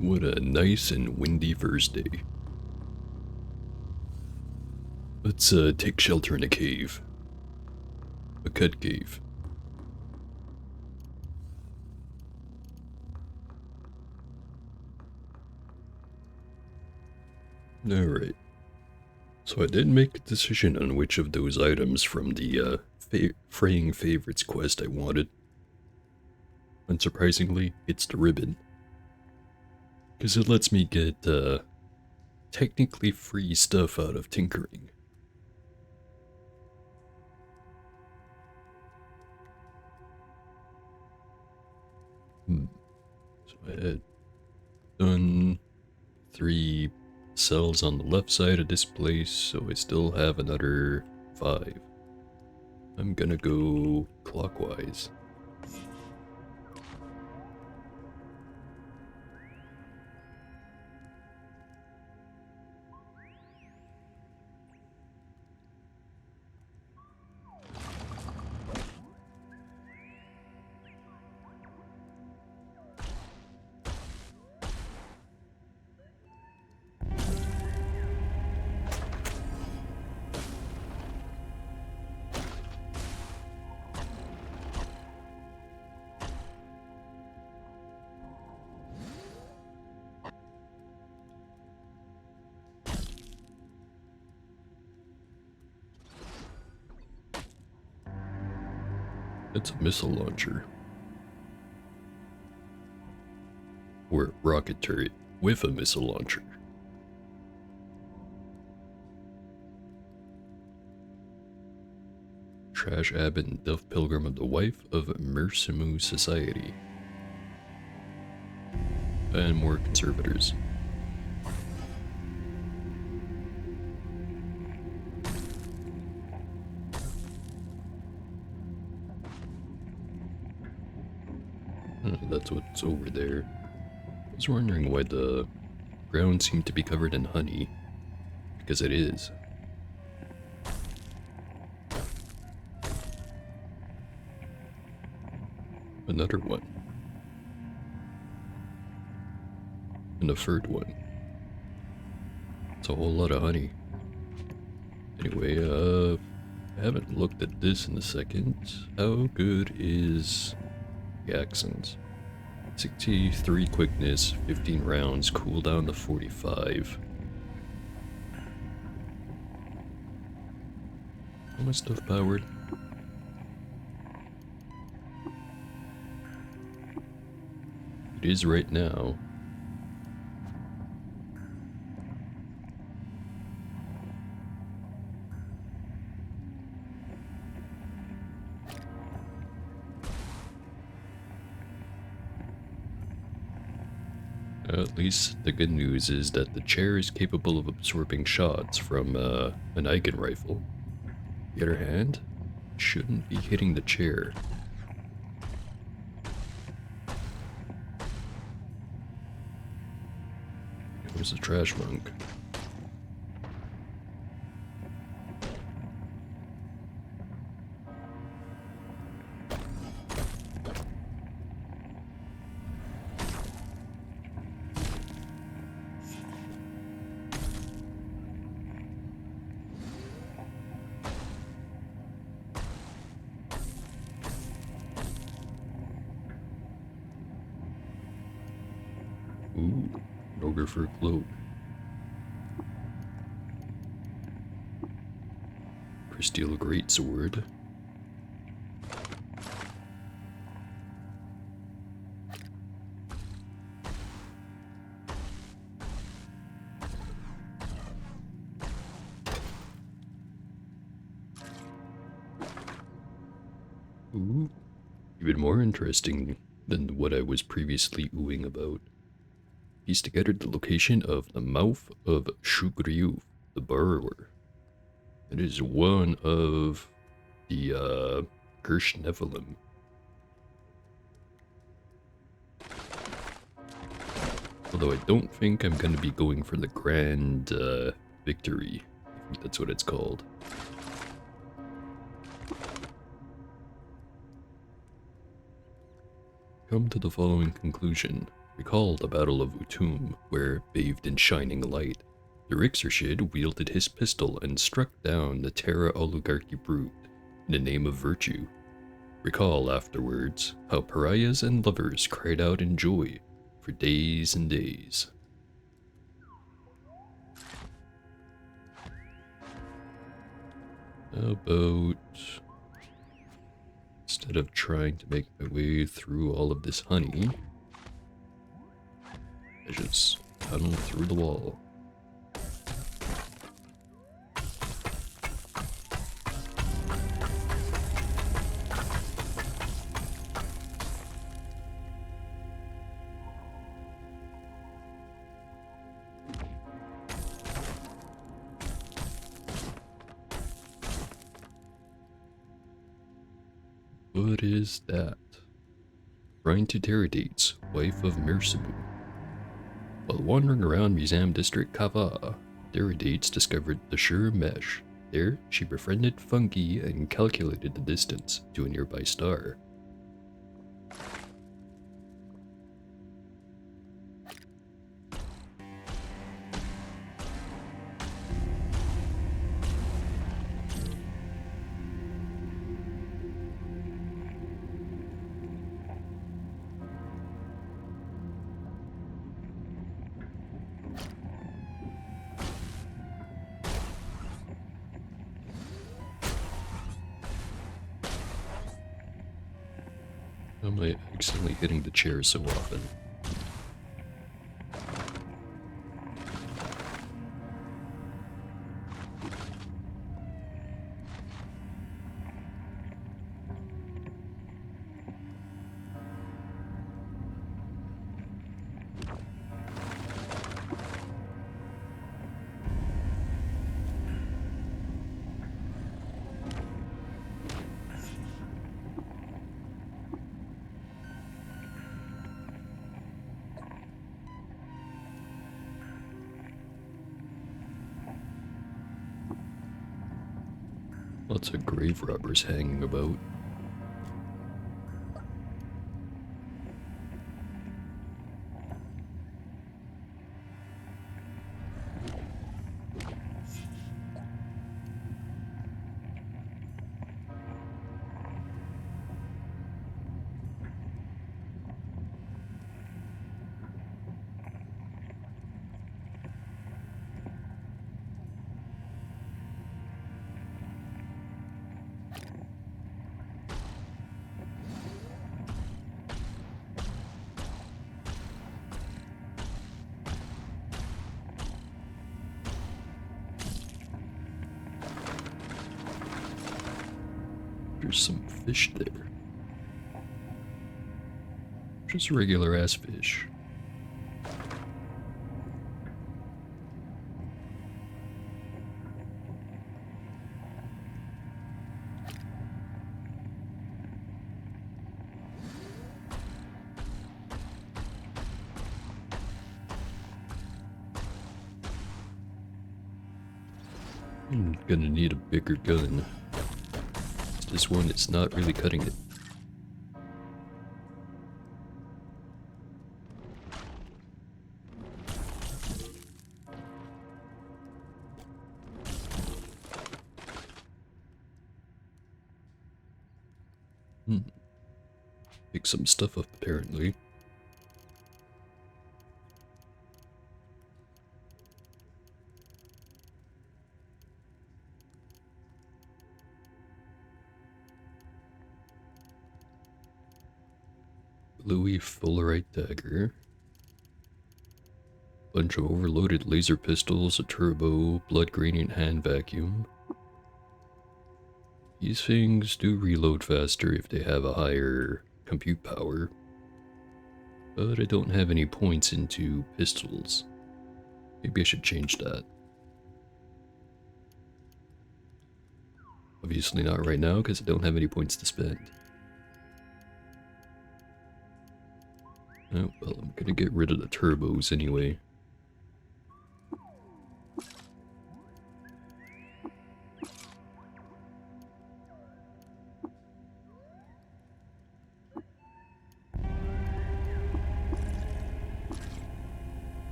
What a nice and windy first day. Let's take shelter in a cave. A cut cave. Alright. So I did make a decision on which of those items from the Fraying Favorites quest I wanted. Unsurprisingly, it's the ribbon. Because it lets me get technically free stuff out of tinkering. So I had done 3 cells on the left side of this place, so I still have another 5. I'm gonna go clockwise. It's a missile launcher. Or a rocket turret with a missile launcher. Trash Abbott and Duff Pilgrim of the wife of Mercimu Society. And more conservators. That's what's over there. I was wondering why the ground seemed to be covered in honey. Because it is. Another one. And a third one. It's a whole lot of honey. Anyway, I haven't looked at this in a second. How good is the accents? 63 quickness, 15 rounds, cooldown to 45. How much stuff powered? It is right now. At least the good news is that the chair is capable of absorbing shots from an Eigen rifle. On the other hand, shouldn't be hitting the chair. There's a trash monk. Ooh, an ogre for a cloak. Crystal greatsword. Ooh, even more interesting than what I was previously oohing about. Piece together the location of the mouth of Shugryuv, the burrower. It is one of the Gersh Nephilim. Although I don't think I'm going to be going for the Grand Victory. I think that's what it's called. Come to the following conclusion. Recall the Battle of Utum, where, bathed in shining light, the Rixershid wielded his pistol and struck down the Terra Oligarchy brute in the name of virtue. Recall afterwards how pariahs and lovers cried out in joy for days and days. How about, instead of trying to make my way through all of this honey, I just tunnel through the wall. What is that? Trying to Terradates, wife of Mercibu. While wandering around Museum District Kava, Terradates discovered the Sure Mesh. There, she befriended fungi and calculated the distance to a nearby star. How am I accidentally hitting the chair so often? Lots of grave robbers hanging about. There's some fish there. Just regular ass fish. I'm gonna need a bigger gun. This one, it's not really cutting it. Pick some stuff up, apparently. Louis Fullerite dagger. Bunch of overloaded laser pistols, a turbo, blood gradient hand vacuum. These things do reload faster if they have a higher compute power. But I don't have any points into pistols. Maybe I should change that. Obviously not right now because I don't have any points to spend. Oh, well, I'm gonna get rid of the turbos anyway.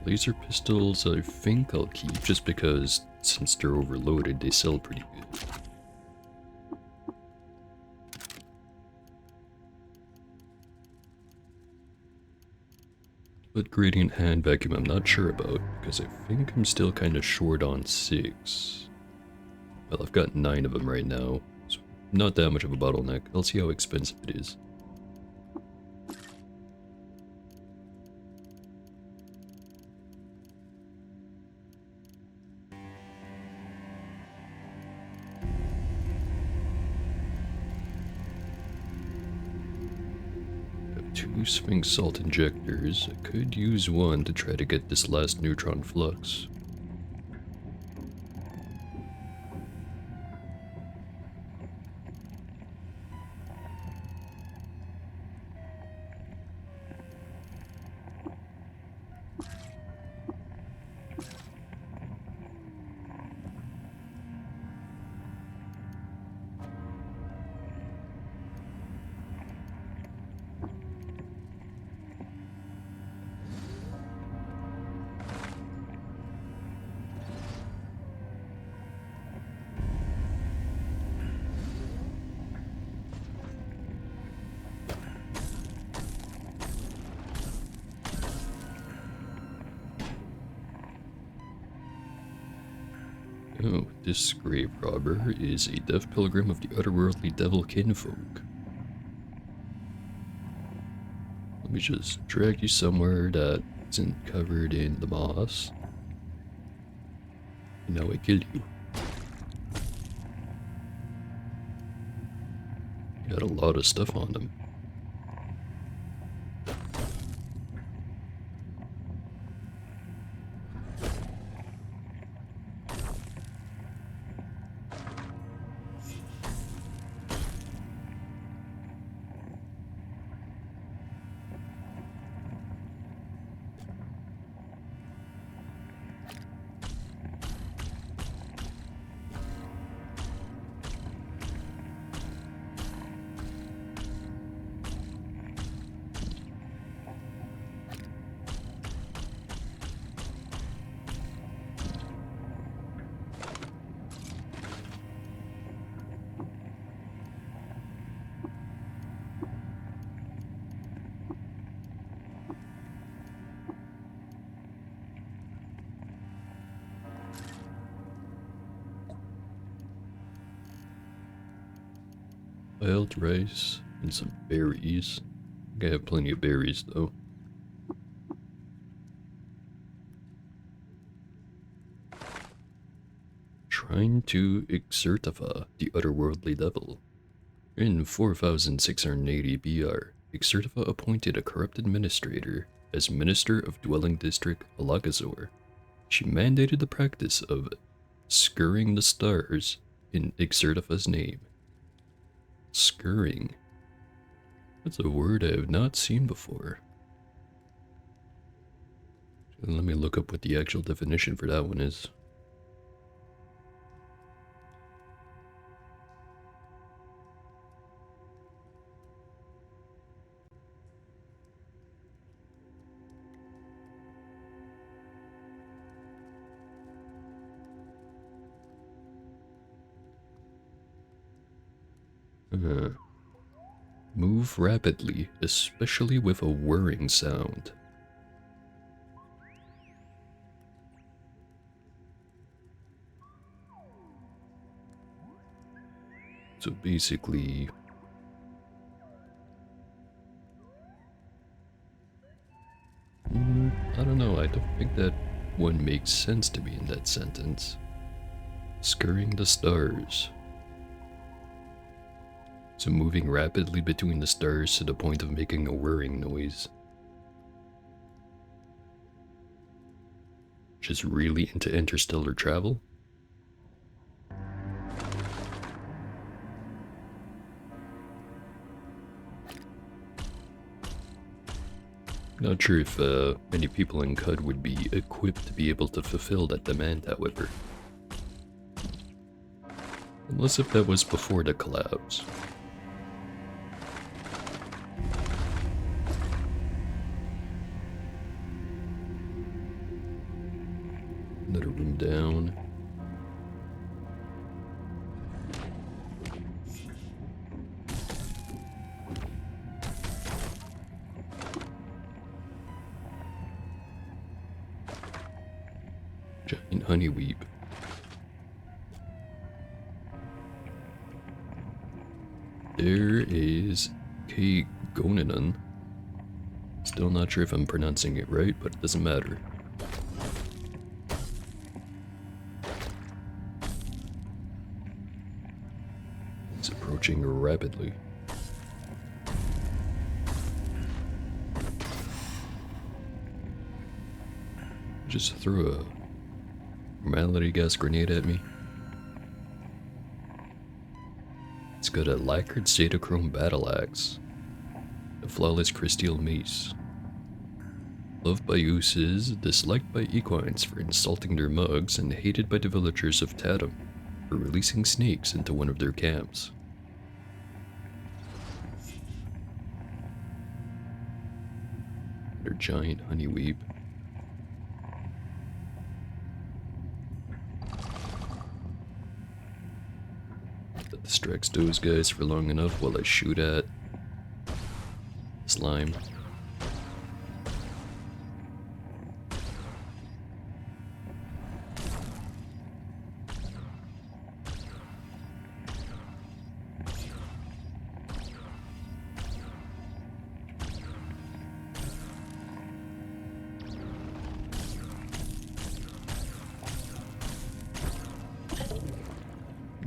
Laser pistols I think I'll keep just because since they're overloaded they sell pretty good. But gradient hand vacuum I'm not sure about because I think I'm still kind of short on 6. Well, I've got 9 of them right now, so not that much of a bottleneck. I'll see how expensive it is. Have 2 Sphinx salt injectors. I could use one to try to get this last neutron flux. Oh, this grave robber is a deaf pilgrim of the otherworldly devil kinfolk. Let me just drag you somewhere that isn't covered in the moss. And now I kill you. Got a lot of stuff on them. Wild rice and some berries. I think I have plenty of berries though. Shrine to Exertifa, the otherworldly devil. In 4680 BR, Exertifa appointed a corrupt administrator as Minister of Dwelling District Alakazor. She mandated the practice of scurrying the stars in Exertifa's name. Scurrying. That's a word I have not seen before. Let me look up what the actual definition for that one is. Move rapidly, especially with a whirring sound. So basically, I don't know, I don't think that one makes sense to me in that sentence. Scurrying the stars. So moving rapidly between the stars to the point of making a whirring noise. Just really into interstellar travel? Not sure if many people in CUD would be equipped to be able to fulfill that demand, however. Unless if that was before the collapse. Another room down. Giant honey weep. There is Kegonanon. Still not sure if I'm pronouncing it right, but it doesn't matter. It's approaching rapidly. Just threw a normality gas grenade at me. It's got a lacquered Cetachrome battle axe, a flawless crystal mace. Loved by ooses, disliked by equines for insulting their mugs, and hated by the villagers of Tatum for releasing snakes into one of their camps. Their giant honey weep. That distracts those guys for long enough while I shoot at slime.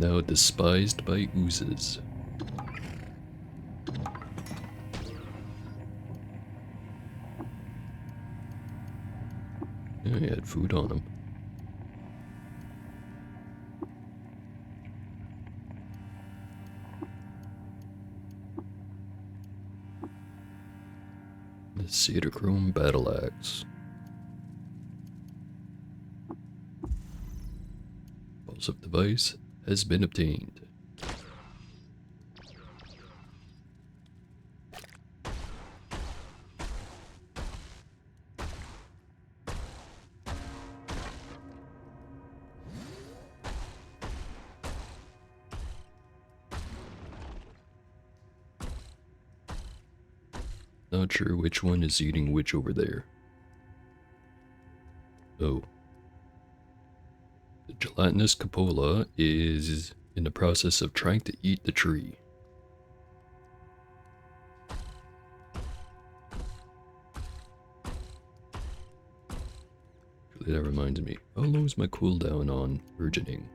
Now despised by oozes. Yeah, he had food on him. The Cetachrome battle axe. Pulsive device has been obtained. Not sure which one is eating which over there. Oh. The gelatinous cupola is in the process of trying to eat the tree. Actually, that reminds me. How low is my cooldown on burgeoning?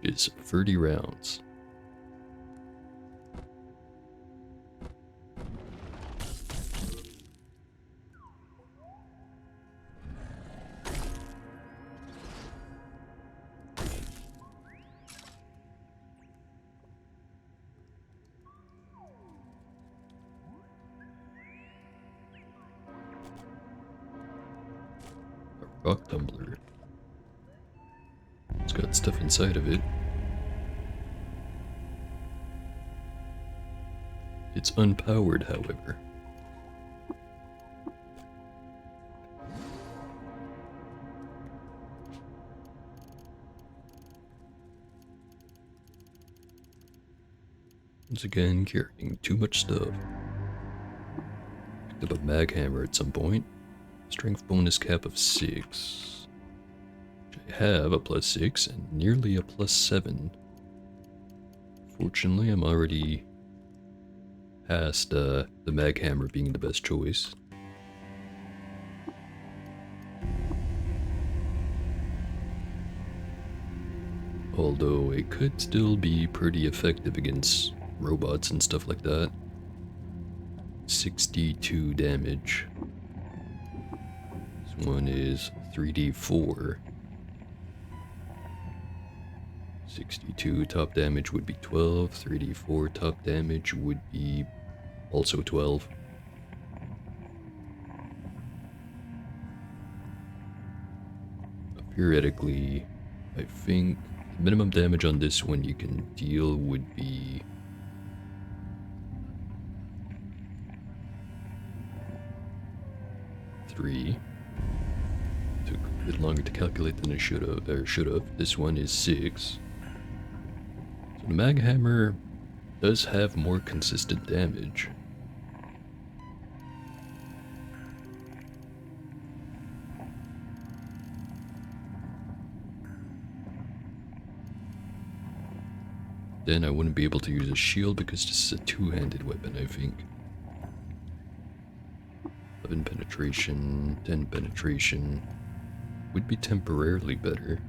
It's 30 rounds. Rock tumbler. It's got stuff inside of it. It's unpowered, however. Once again, carrying too much stuff. Picked up a mag hammer at some point. Strength bonus cap of 6. Which I have a +6 and nearly a +7. Fortunately, I'm already past the mag hammer being the best choice. Although it could still be pretty effective against robots and stuff like that. 62 damage. This one is 3d4. 62 top damage would be 12. 3d4 top damage would be also 12. Theoretically, I think the minimum damage on this one you can deal would be 3. Took a bit longer to calculate than I should have. This one is 6. So the mag hammer does have more consistent damage. Then I wouldn't be able to use a shield because this is a two-handed weapon, I think. 11 penetration, 10 penetration would be temporarily better.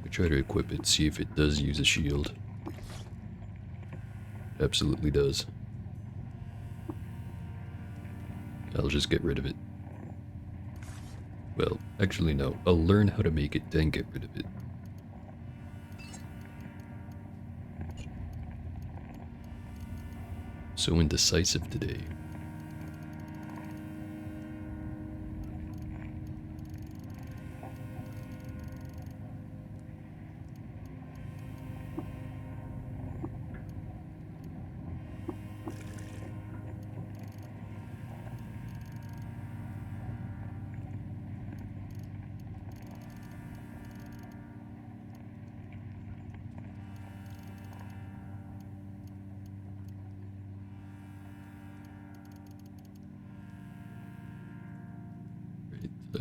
I try to equip it, see if it does use a shield. It absolutely does. I'll just get rid of it. Well, actually no, I'll learn how to make it, then get rid of it. So indecisive today.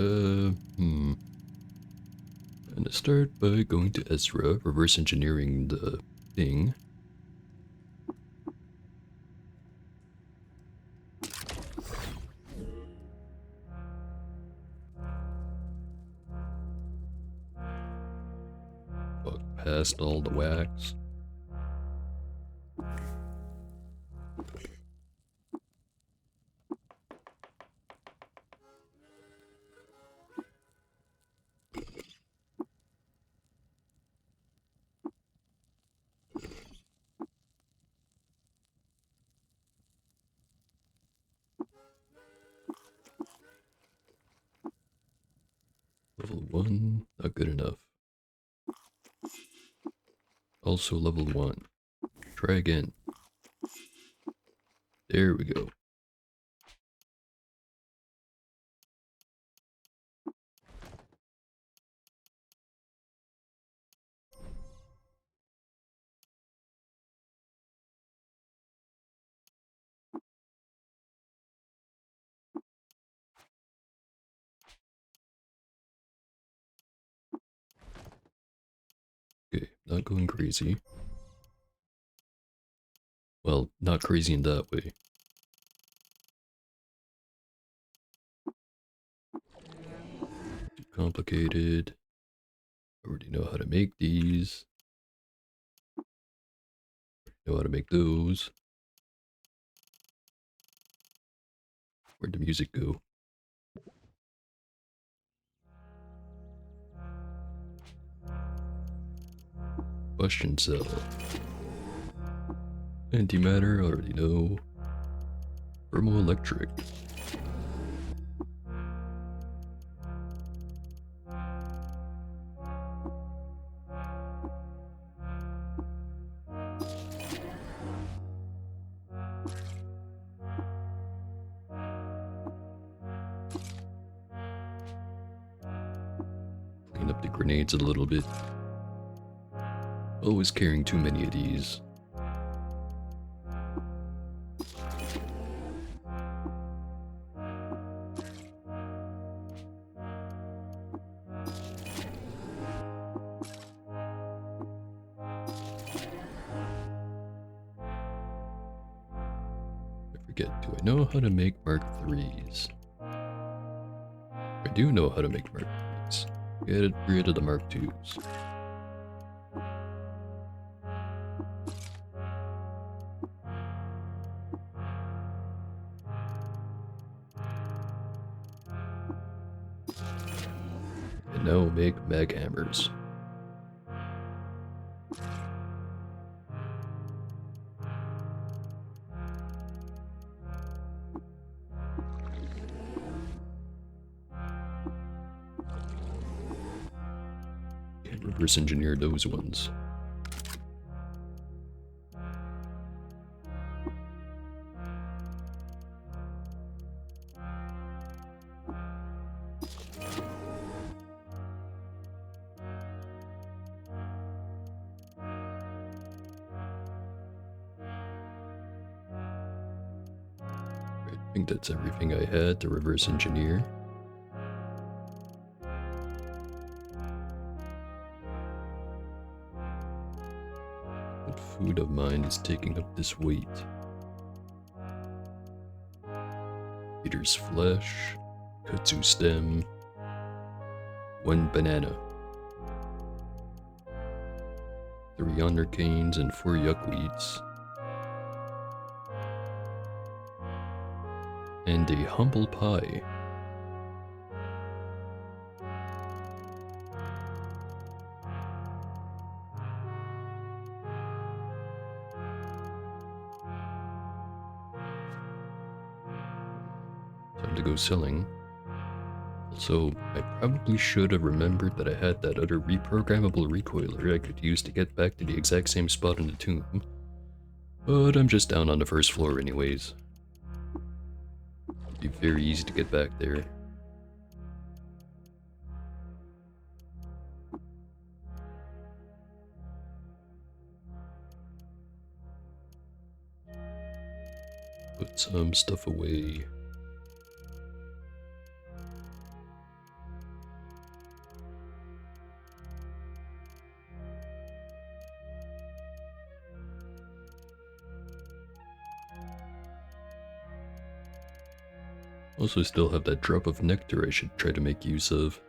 I'm gonna start by going to Ezra, reverse engineering the thing. Walk past all the wax. Level 1, not good enough. Also level 1. Try again. There we go. Okay, not going crazy. Well, not crazy in that way. Too complicated. Already know how to make these. Know how to make those. Where'd the music go? Combustion cell. Antimatter, already know. Thermoelectric. Clean up the grenades a little bit. Always carrying too many of these. I forget, do I know how to make Mark 3s? I do know how to make Mark 3s. Get rid of the Mark 2s. And now make mag hammers. Can't reverse engineer those ones. I think that's everything I had to reverse engineer. What food of mine is taking up this weight? Peter's flesh, kudzu stem, 1 banana, 3 honor canes, and 4 yuckweeds. And a humble pie. Time to go selling. Also, I probably should have remembered that I had that other reprogrammable recoiler I could use to get back to the exact same spot in the tomb. But I'm just down on the first floor anyways. It'd be very easy to get back there. Put some stuff away. Also still have that drop of nectar I should try to make use of.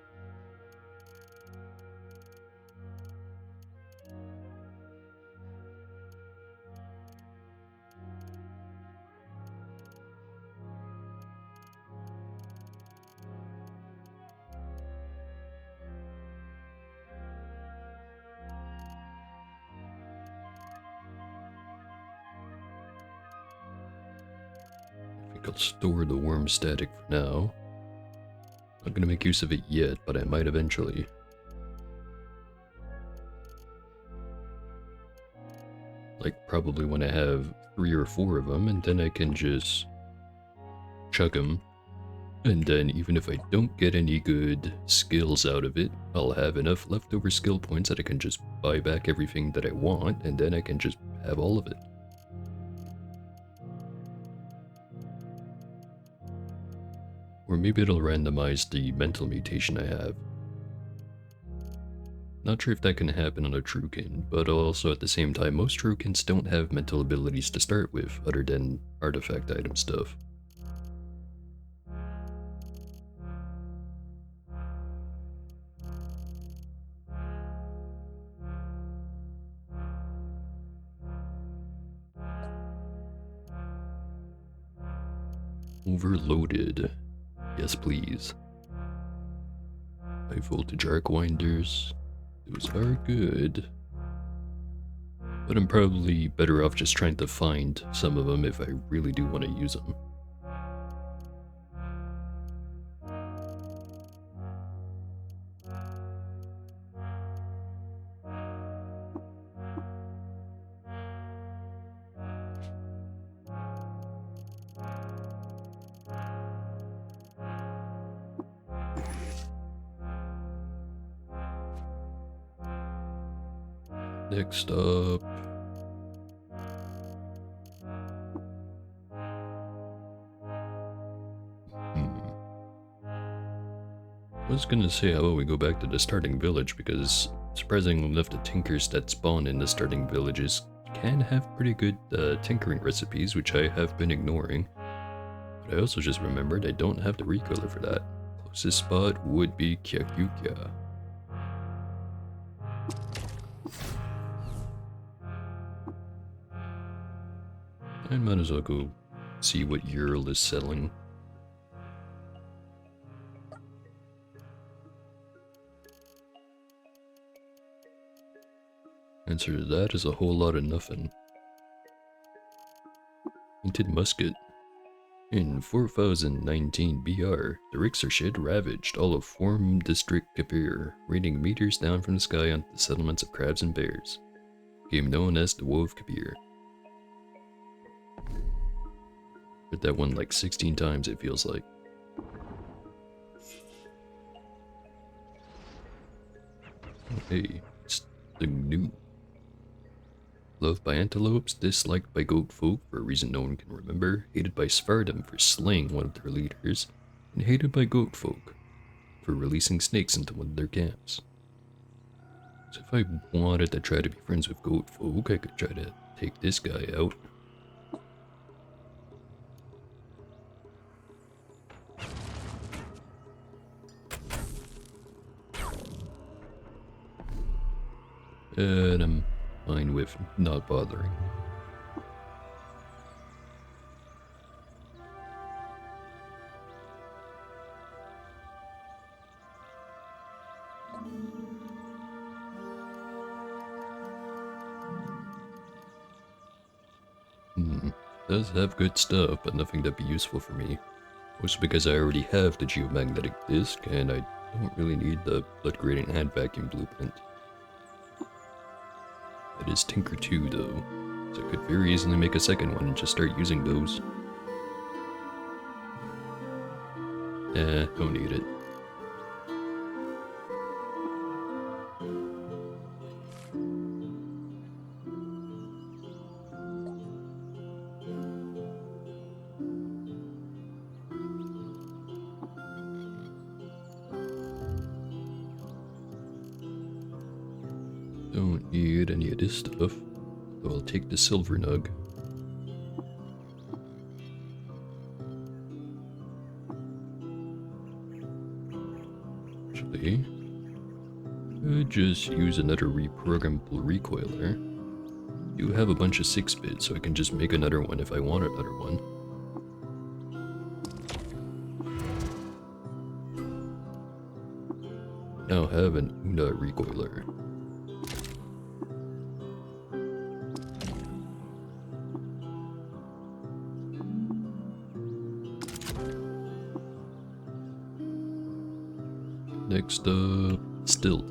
I think I'll store the worm static for now. Not gonna make use of it yet, but I might eventually. Like probably when I have 3 or 4 of them, and then I can just chuck them. And then even if I don't get any good skills out of it, I'll have enough leftover skill points that I can just buy back everything that I want, and then I can just have all of it. Or maybe it'll randomize the mental mutation I have. Not sure if that can happen on a Truekin, but also at the same time, most Truekins don't have mental abilities to start with, other than artifact item stuff. Overloaded. Yes, please. High voltage arc winders. Those are good. But I'm probably better off just trying to find some of them if I really do want to use them. Next up... I was gonna say how about we go back to the starting village, because surprisingly enough the tinkers that spawn in the starting villages can have pretty good tinkering recipes, which I have been ignoring. But I also just remembered I don't have the recoiler for that. Closest spot would be Kyakyukya. I might as well go see what Ural is selling. Answer to that is a whole lot of nothing. Painted musket. In 4019 BR, the Rixershed ravaged all of Form District Kapir, raining meters down from the sky onto the settlements of crabs and bears. Became known as the Woe of Kapir. Heard that one like 16 times, it feels like. Oh, hey, it's the new. Loved by antelopes, disliked by goat folk for a reason no one can remember, hated by Svartum for slaying one of their leaders, and hated by goat folk for releasing snakes into one of their camps. So if I wanted to try to be friends with goat folk, I could try to take this guy out. And I'm fine with not bothering. Does have good stuff, but nothing that'd be useful for me. Mostly because I already have the geomagnetic disc, and I don't really need the blood gradient and vacuum blueprint. That is Tinker 2 though, so I could very easily make a second one and just start using those. Don't need it. Don't need any of this stuff, so I'll take the silver nug. Actually, could just use another reprogrammable recoiler. You have a bunch of 6-bit, so I can just make another one if I want another one. Now have an Una recoiler. Next up, stilt.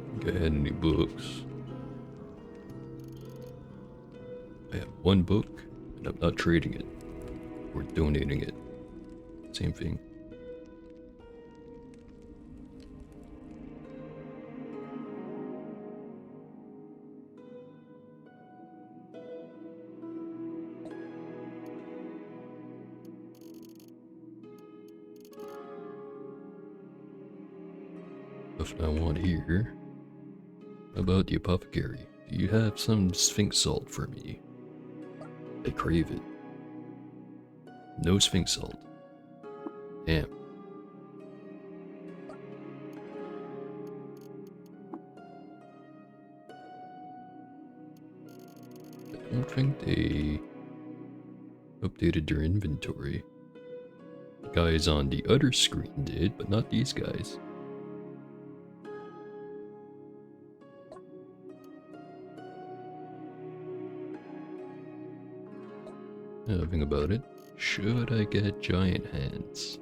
Think I had any books. I have one book, and I'm not trading it. Or donating it. Same thing. Stuff I want here. How about the apothecary? Do you have some sphinx salt for me? I crave it. No sphinx salt. Damn. I don't think they updated their inventory. The guys on the other screen did, but not these guys. Think about it. Should I get giant hands?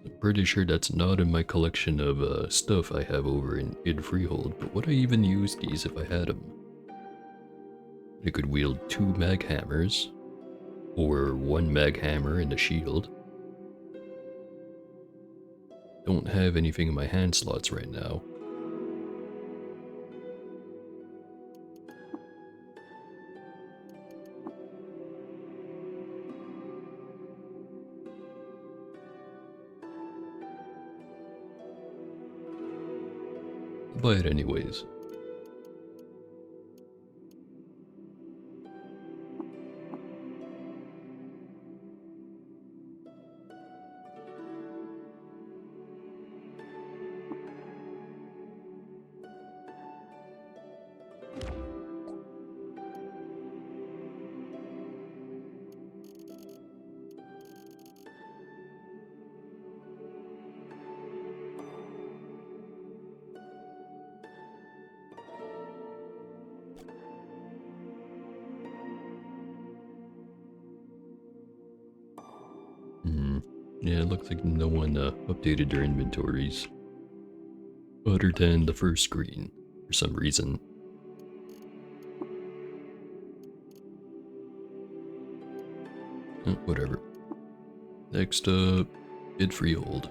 I'm pretty sure that's not in my collection of stuff I have over in Freehold, but would I even use these if I had them? I could wield 2 mag hammers, or 1 mag hammer and a shield. Don't have anything in my hand slots right now. I'll buy it anyways. Yeah, it looks like no one updated their inventories. Other than the first screen, for some reason. Whatever. Next up, Freehold.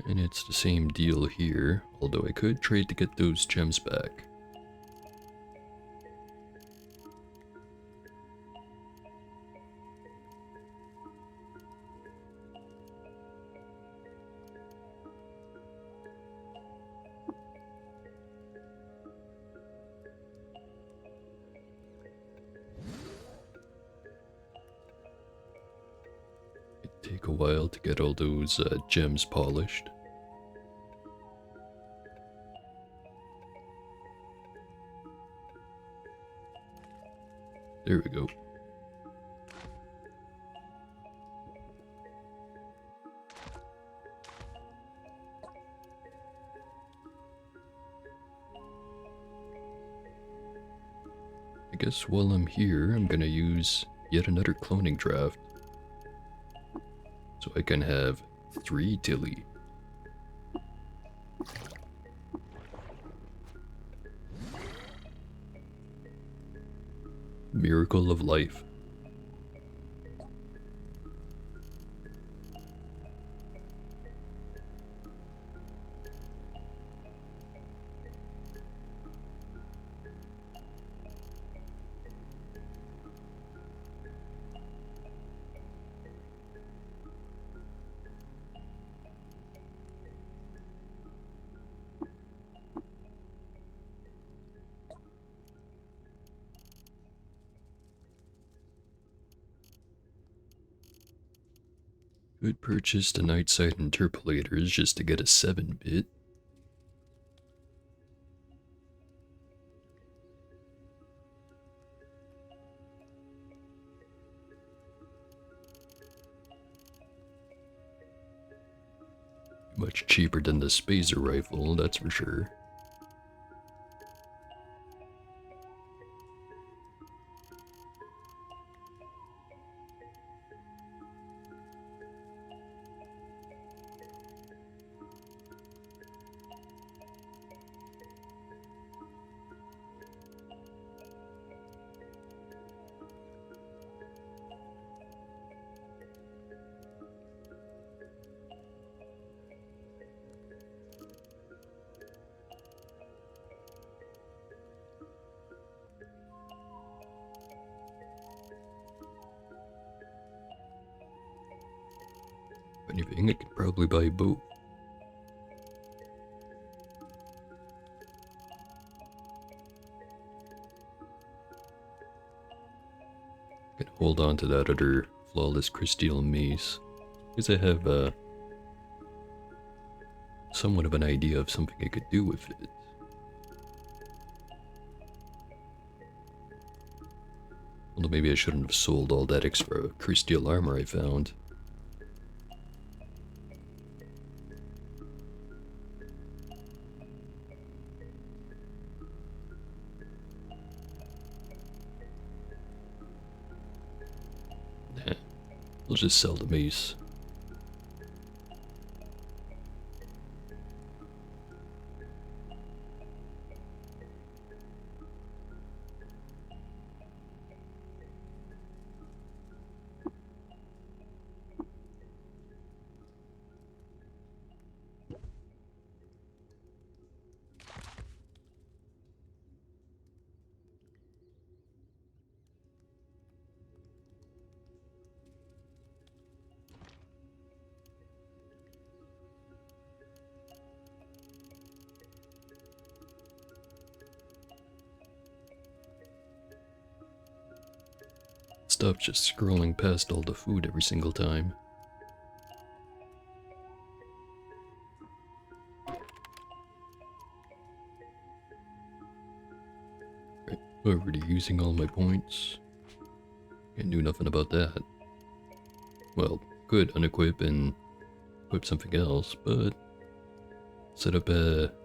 And it's the same deal here, although I could trade to get those gems back. It'd take a while to get all those gems polished. There we go. I guess while I'm here, I'm gonna use yet another cloning draft. So I can have 3 Tilly. Miracle of life. Could purchase the night sight interpolators just to get a 7-bit. Much cheaper than the Spacer rifle, that's for sure. If anything, I could probably buy both. Can hold on to that other flawless crystal mace, because I have somewhat of an idea of something I could do with it. Although maybe I shouldn't have sold all that extra crystal armor I found. Nah, I'll just sell the mace. Stop just scrolling past all the food every single time. Right, already using all my points. Can't do nothing about that. Well, could unequip and equip something else, but set up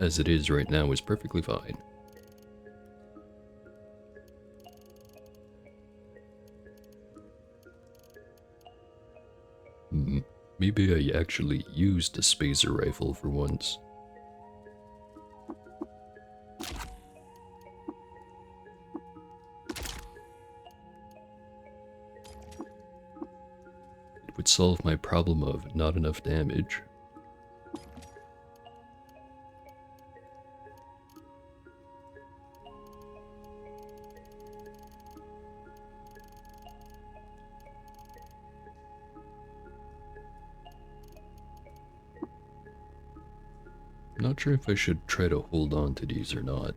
as it is right now is perfectly fine. Maybe I actually used the Spacer rifle for once. It would solve my problem of not enough damage. Not sure if I should try to hold on to these or not.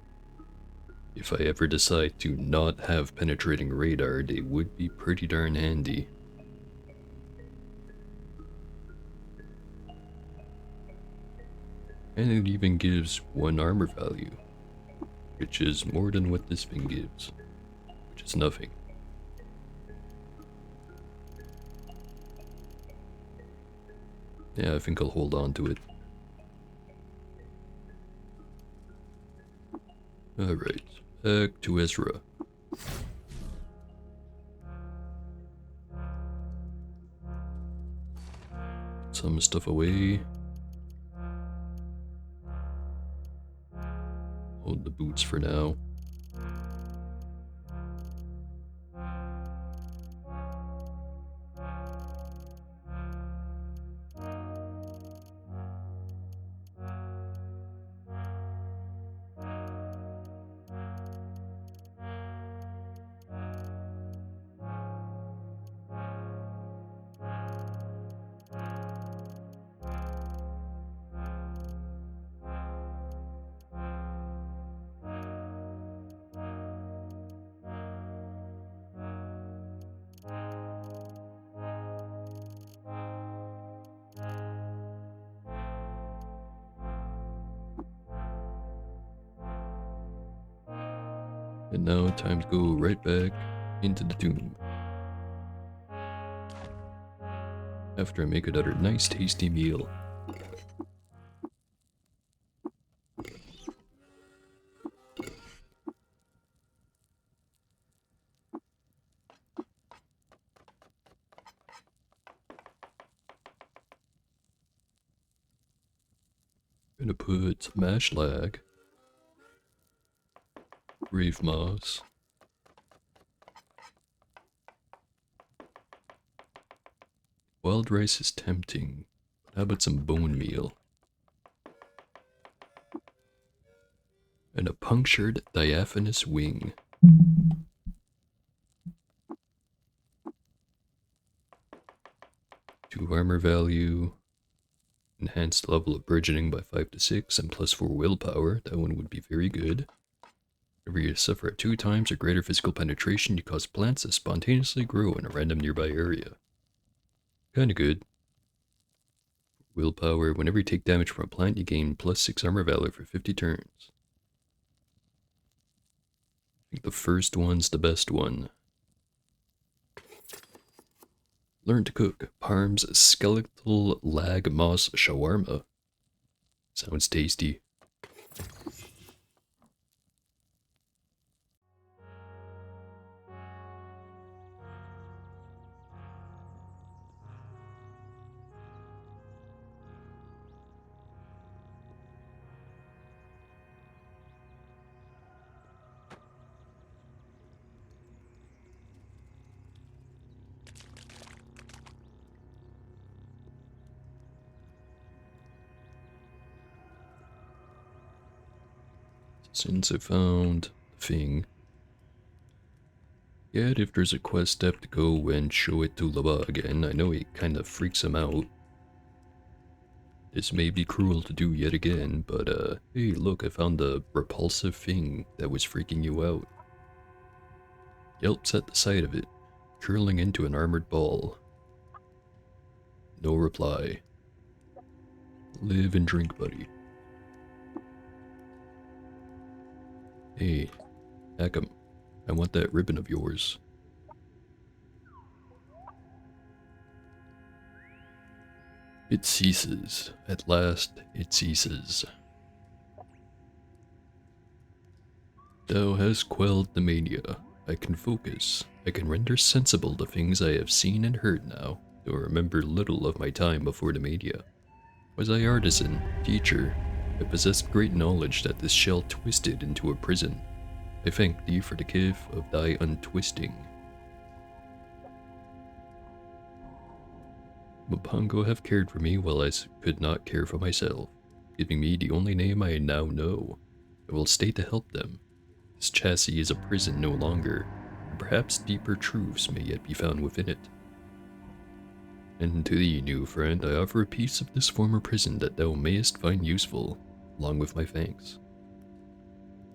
If I ever decide to not have penetrating radar, they would be pretty darn handy. And it even gives 1 armor value, which is more than what this thing gives, which is nothing. Yeah, I think I'll hold on to it. Alright, back to Ezra. Some stuff away. Hold the boots for now. And now time to go right back into the tomb. After I make another nice tasty meal. Gonna put some ashlag, reef moss, wild rice is tempting, but how about some bone meal? And a punctured diaphanous wing. Two armor value, enhanced level of burgeoning by 5 to 6, and +4 willpower. That one would be very good. Whenever you suffer at 2 times or greater physical penetration, you cause plants to spontaneously grow in a random nearby area. Kinda good. Willpower, whenever you take damage from a plant, you gain +6 armor value for 50 turns. I think the first one's the best one. Learn to cook Parm's skeletal lag moss shawarma. Sounds tasty. Since I found the thing, yet if there's a quest step to go and show it to Laba again, I know it kinda freaks him out. This may be cruel to do yet again, but hey look, I found the repulsive thing that was freaking you out. Yelps at the sight of it, curling into an armored ball. No reply. Live and drink, buddy. Hey, Akam, I want that ribbon of yours. It ceases. At last, it ceases. Thou hast quelled the mania. I can focus. I can render sensible the things I have seen and heard now, though I remember little of my time before the mania. Was I artisan, teacher? I possessed great knowledge that this shell twisted into a prison. I thank thee for the gift of thy untwisting. Mbango have cared for me while I could not care for myself, giving me the only name I now know. I will stay to help them. This chassis is a prison no longer, and perhaps deeper truths may yet be found within it. And to thee, new friend, I offer a piece of this former prison that thou mayest find useful. along with my fangs.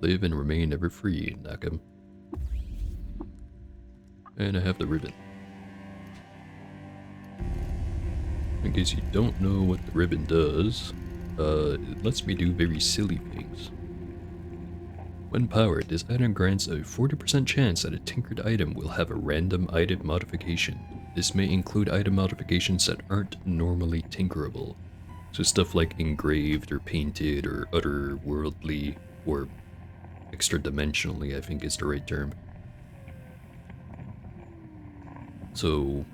Live and remain ever free, Nakam. And I have the ribbon. In case you don't know what the ribbon does, it lets me do very silly things. When powered, this item grants a 40% chance that a tinkered item will have a random item modification. This may include item modifications that aren't normally tinkerable. So stuff like engraved or painted or otherworldly or extra dimensionally, I think is the right term. So,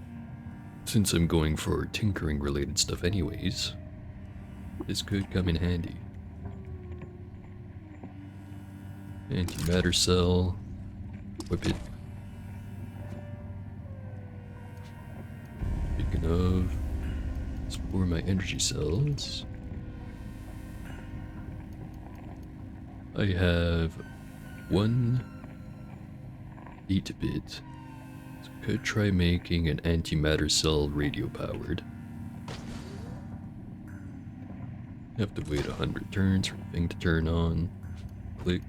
since I'm going for tinkering related stuff anyways, this could come in handy. Antimatter cell, whip it. Speaking of, explore my energy cells. I have one 8-bit. So could try making an antimatter cell radio powered. Have to wait 100 turns for the thing to turn on. Clicked.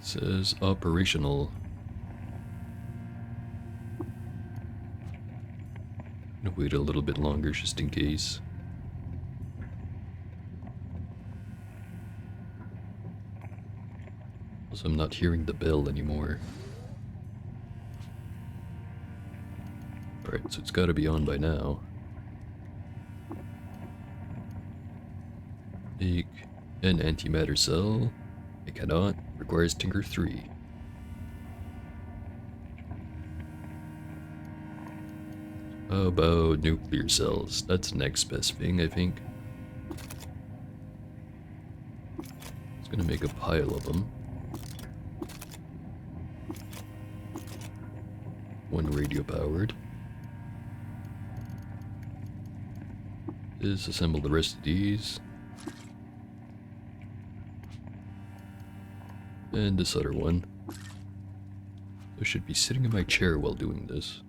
Says operational. Gonna wait a little bit longer just in case. Also, I'm not hearing the bell anymore. Alright, so it's gotta be on by now. Make an antimatter cell. I cannot. Requires Tinker 3. How about nuclear cells? That's the next best thing, I think. It's gonna make a pile of them. One radio powered. Disassemble the rest of these. And this other one. I should be sitting in my chair while doing this.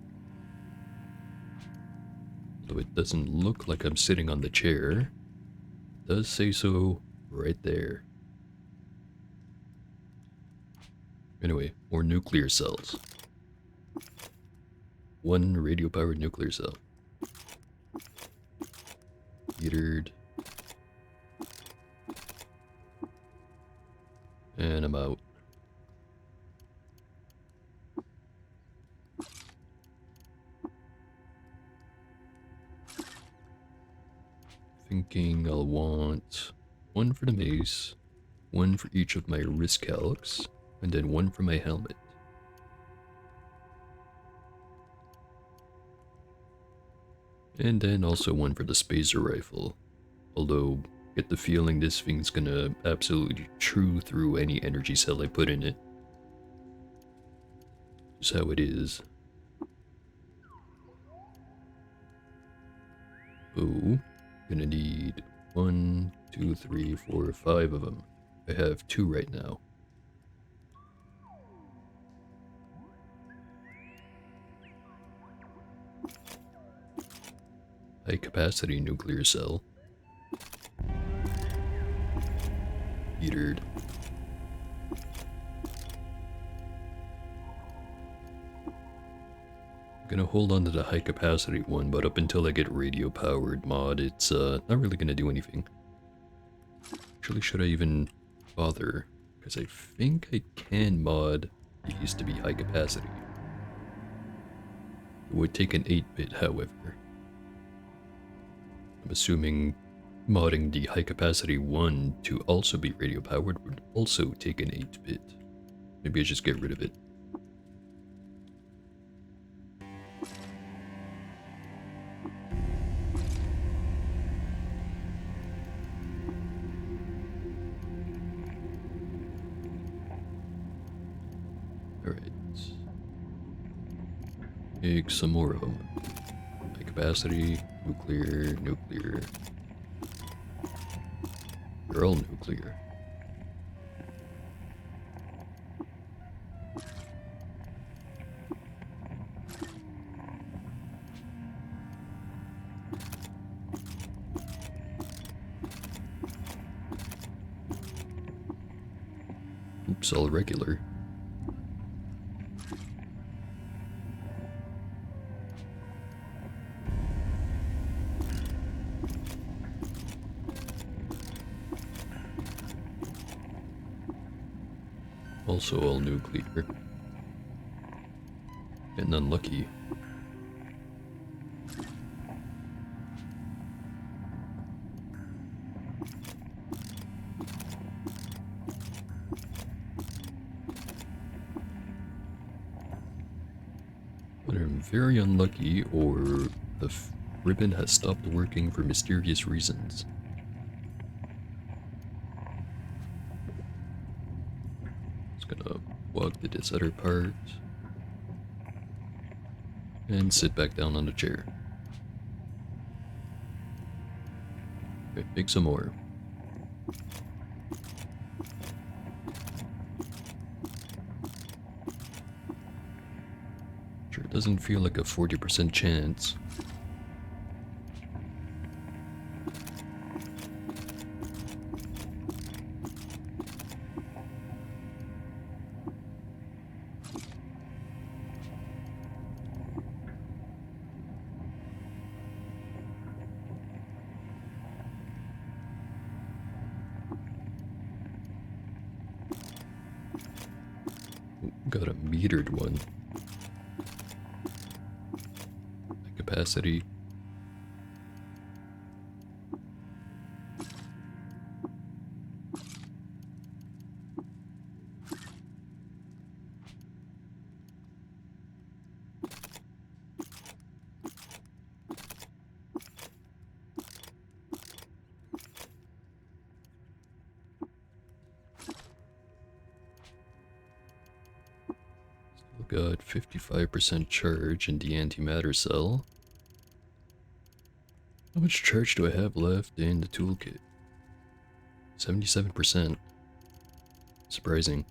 Though it doesn't look like I'm sitting on the chair. It does say so right there. Anyway, more nuclear cells. One radio-powered nuclear cell. Heatered. And I'm out. Thinking I'll want one for the mace, one for each of my wrist calcs, and then one for my helmet. And then also one for the spacer rifle. Although, get the feeling this thing's gonna absolutely chew through any energy cell I put in it. Just how it is. Oh, gonna need 1, 2, 3, 4, 5 of them. I have 2 right now. High capacity nuclear cell. Heatered. I'm gonna hold on to the high capacity one, but up until I get radio powered mod, it's not really gonna do anything. Actually, should I even bother? Because I think I can mod these to be high capacity. It would take an 8-bit, however. I'm assuming modding the high capacity one to also be radio powered would also take an 8-bit. Maybe I just get rid of it. Alright. Make some more of them. High capacity, nuclear, nuclear. They're all nuclear. keeps all regular. Also all nuclear. And unlucky. But I'm very unlucky, or the ribbon has stopped working for mysterious reasons. Just gonna walk to this other part. And sit back down on the chair. Okay, make some more. Sure doesn't feel like a 40% chance. Got a metered one. Capacity. Got 55% charge in the antimatter cell. How much charge do I have left in the toolkit? 77%. Surprising.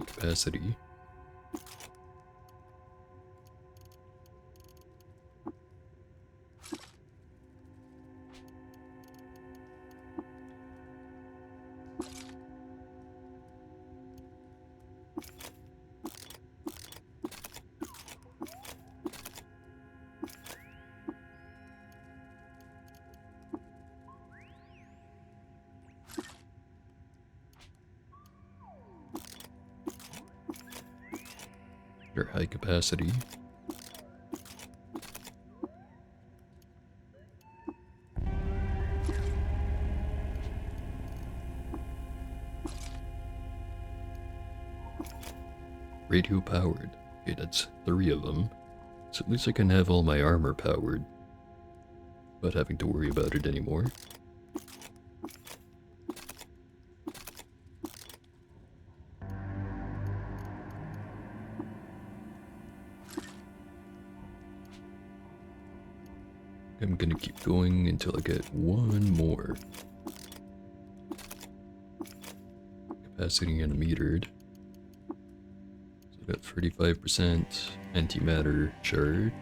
Capacity. Or high capacity. Radio powered. Okay, that's 3 of them. So at least I can have all my armor powered. Without having to worry about it anymore. I'm gonna keep going until I get one more. Capacity unmetered. So I got 35% antimatter charge.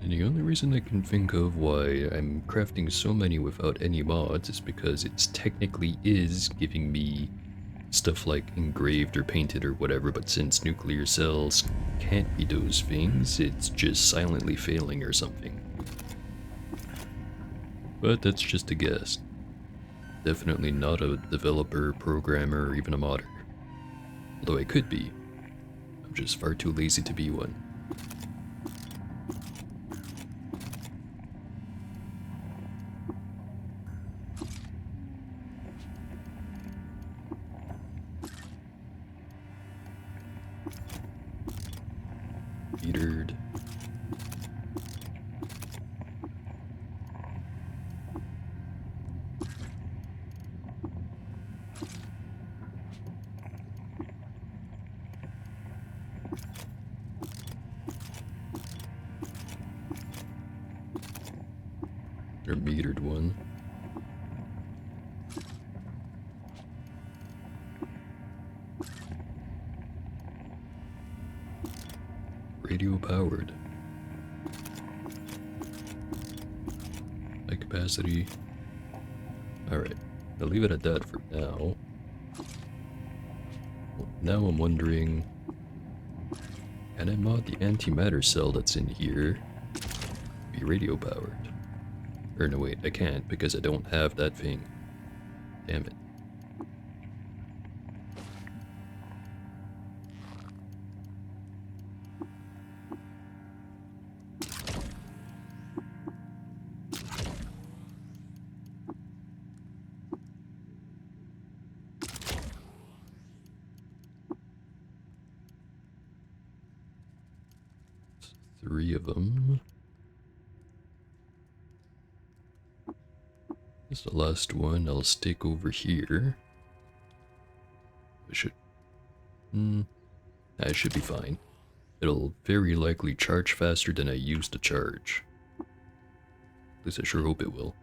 And the only reason I can think of why I'm crafting so many without any mods is because it technically is giving me stuff like engraved or painted or whatever, but since nuclear cells can't be those things, it's just silently failing or something. But that's just a guess. Definitely not a developer, programmer, or even a modder. Although I could be. I'm just far too lazy to be one. Metered. Or metered one. Radio powered. High capacity. Alright, I'll leave it at that for now. Well, now I'm wondering, can I mod the antimatter cell that's in here to be radio powered? Or no wait, I can't because I don't have that thing. Damn it. Three of them. This is the last one. I'll stick over here. I should... I should be fine. It'll very likely charge faster than I used to charge. At least I sure hope it will.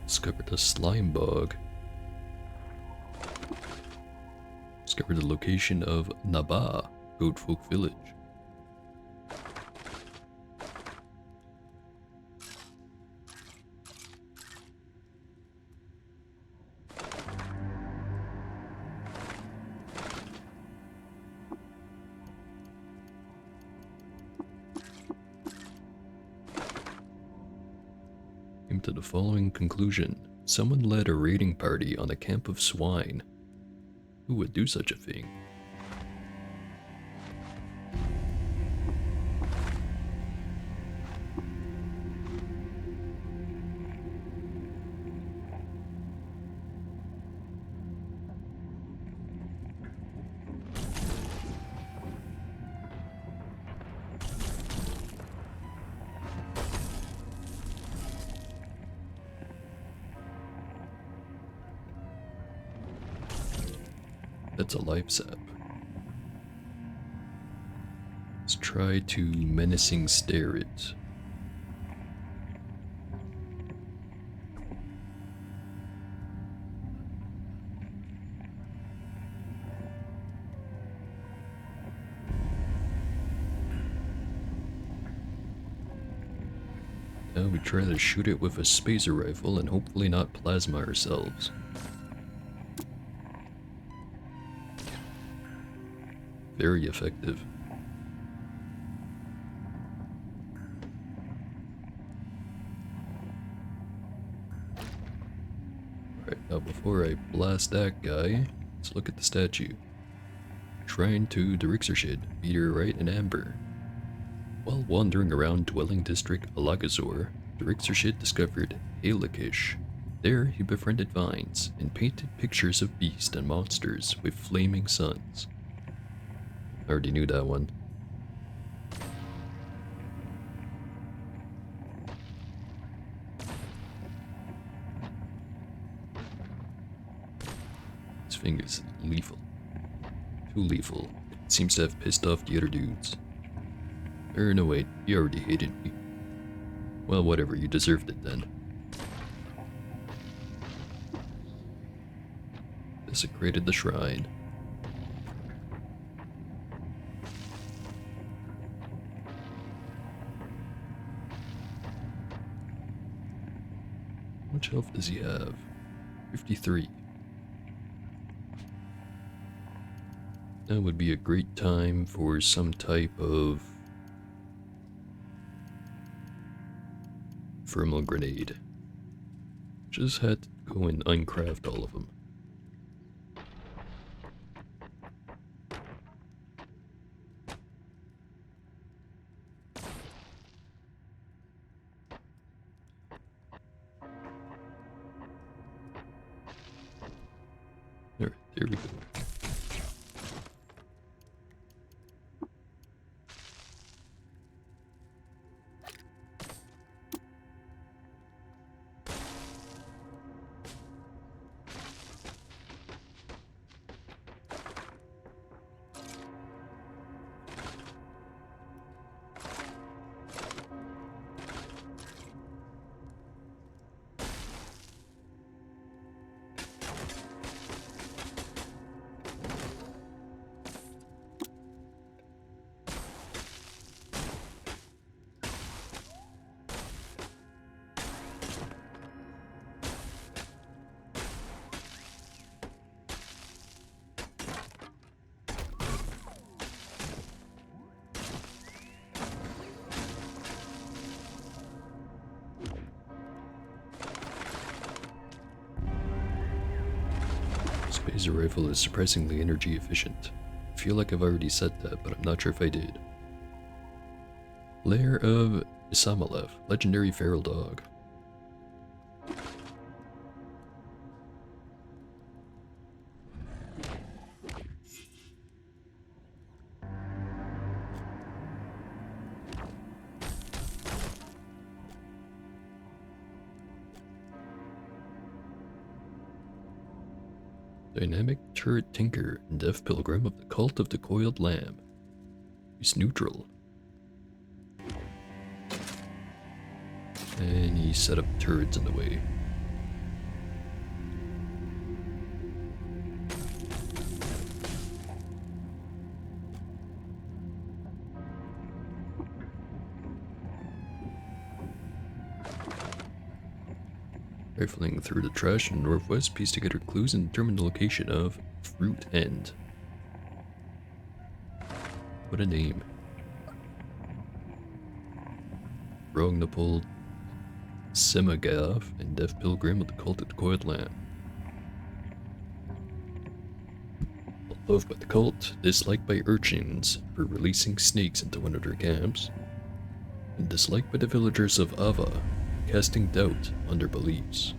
Discovered a slime bog. Discovered the location of Naba, Goatfolk Village. Came to the following conclusion. Someone led a raiding party on a camp of swine. Who would do such a thing? That's a life sap. Let's try to menacing stare it. Now we try to shoot it with a spacer rifle and hopefully not plasma ourselves. Very effective. Alright, now before I blast that guy, let's look at the statue. Shrine to Dirixershid, meteorite and amber. While wandering around dwelling district Alagazor, Dirixershid discovered Halikish. There he befriended vines and painted pictures of beasts and monsters with flaming suns. I already knew that one. This thing is lethal. Too lethal. It seems to have pissed off the other dudes. Or no wait, he already hated me. Well whatever, you deserved it then. Desecrated the shrine. How much health does he have? 53. That would be a great time for some type of thermal grenade. Just had to go and uncraft all of them. There we go. Spacer rifle is surprisingly energy efficient. I feel like I've already said that, but I'm not sure if I did. Lair of Isamalev, legendary feral dog. Dynamic turret tinker and deaf pilgrim of the cult of the coiled lamb. He's neutral. And he set up turrets in the way. Rifling through the trash in the northwest, piece together clues and determine the location of Fruit End. What a name. Rogue Nipple, Semagav, and Deaf Pilgrim of the Cult of the Coiled Lamb. Loved by the cult, disliked by urchins for releasing snakes into one of their camps, and disliked by the villagers of Ava, casting doubt on their beliefs.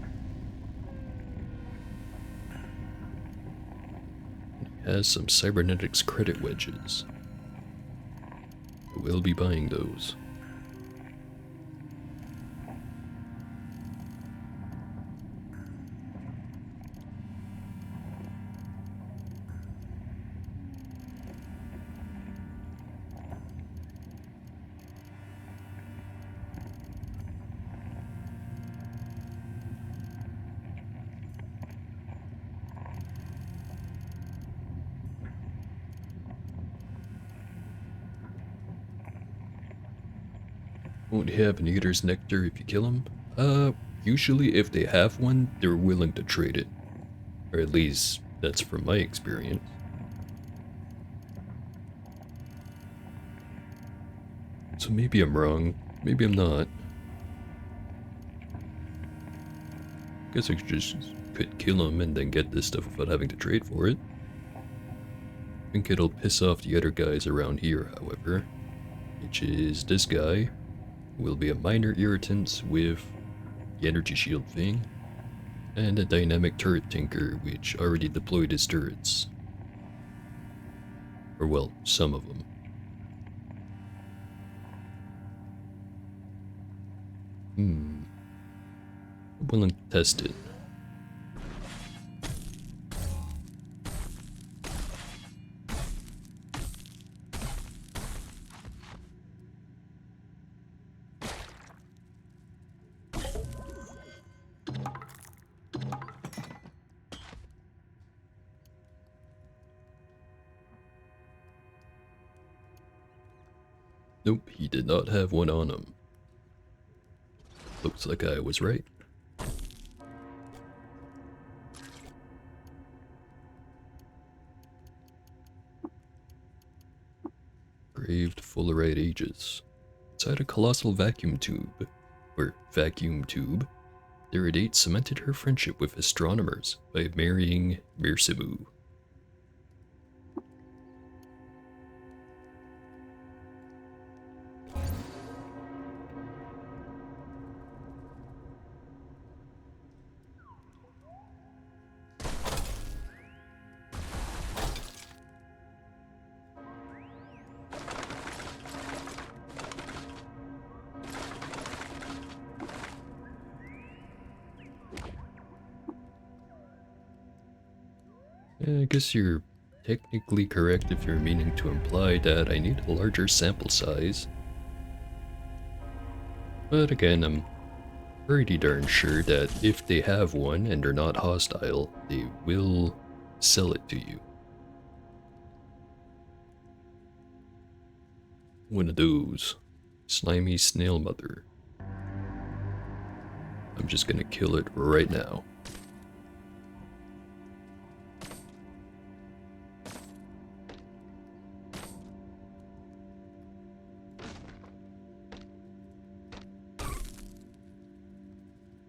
It has some cybernetics credit wedges. I will be buying those. Won't have an eater's nectar if you kill them? Usually if they have one, they're willing to trade it. Or at least, that's from my experience. So maybe I'm wrong, maybe I'm not. Guess I could kill them and then get this stuff without having to trade for it. I think it'll piss off the other guys around here, however. Which is this guy. Will be a minor irritant with the energy shield thing, and a dynamic turret tinker which already deployed his turrets. Or well, some of them. I'm willing to test it. Nope, he did not have one on him. Looks like I was right. Engraved Fullerite ages. Inside a colossal vacuum tube, Iridate cemented her friendship with astronomers by marrying Mirsimu. I guess you're technically correct if you're meaning to imply that I need a larger sample size. But again, I'm pretty darn sure that if they have one and they're not hostile, they will sell it to you. One of those. Slimy snail mother. I'm just gonna kill it right now.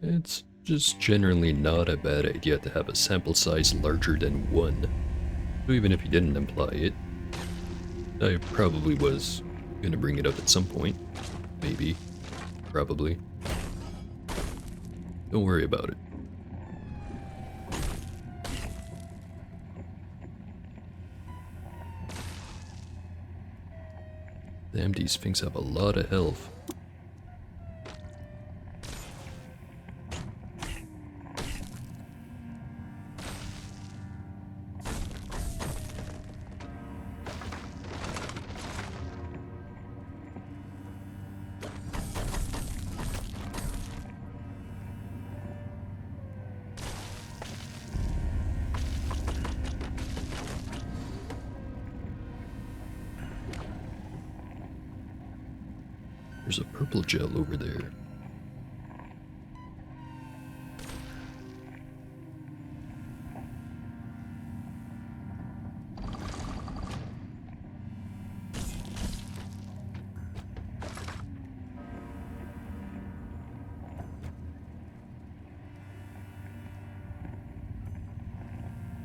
It's just generally not a bad idea to have a sample size larger than 1. So even if you didn't imply it, I probably was gonna bring it up at some point. Maybe. Probably. Don't worry about it. Damn, these things have a lot of health. There's a purple gel over there.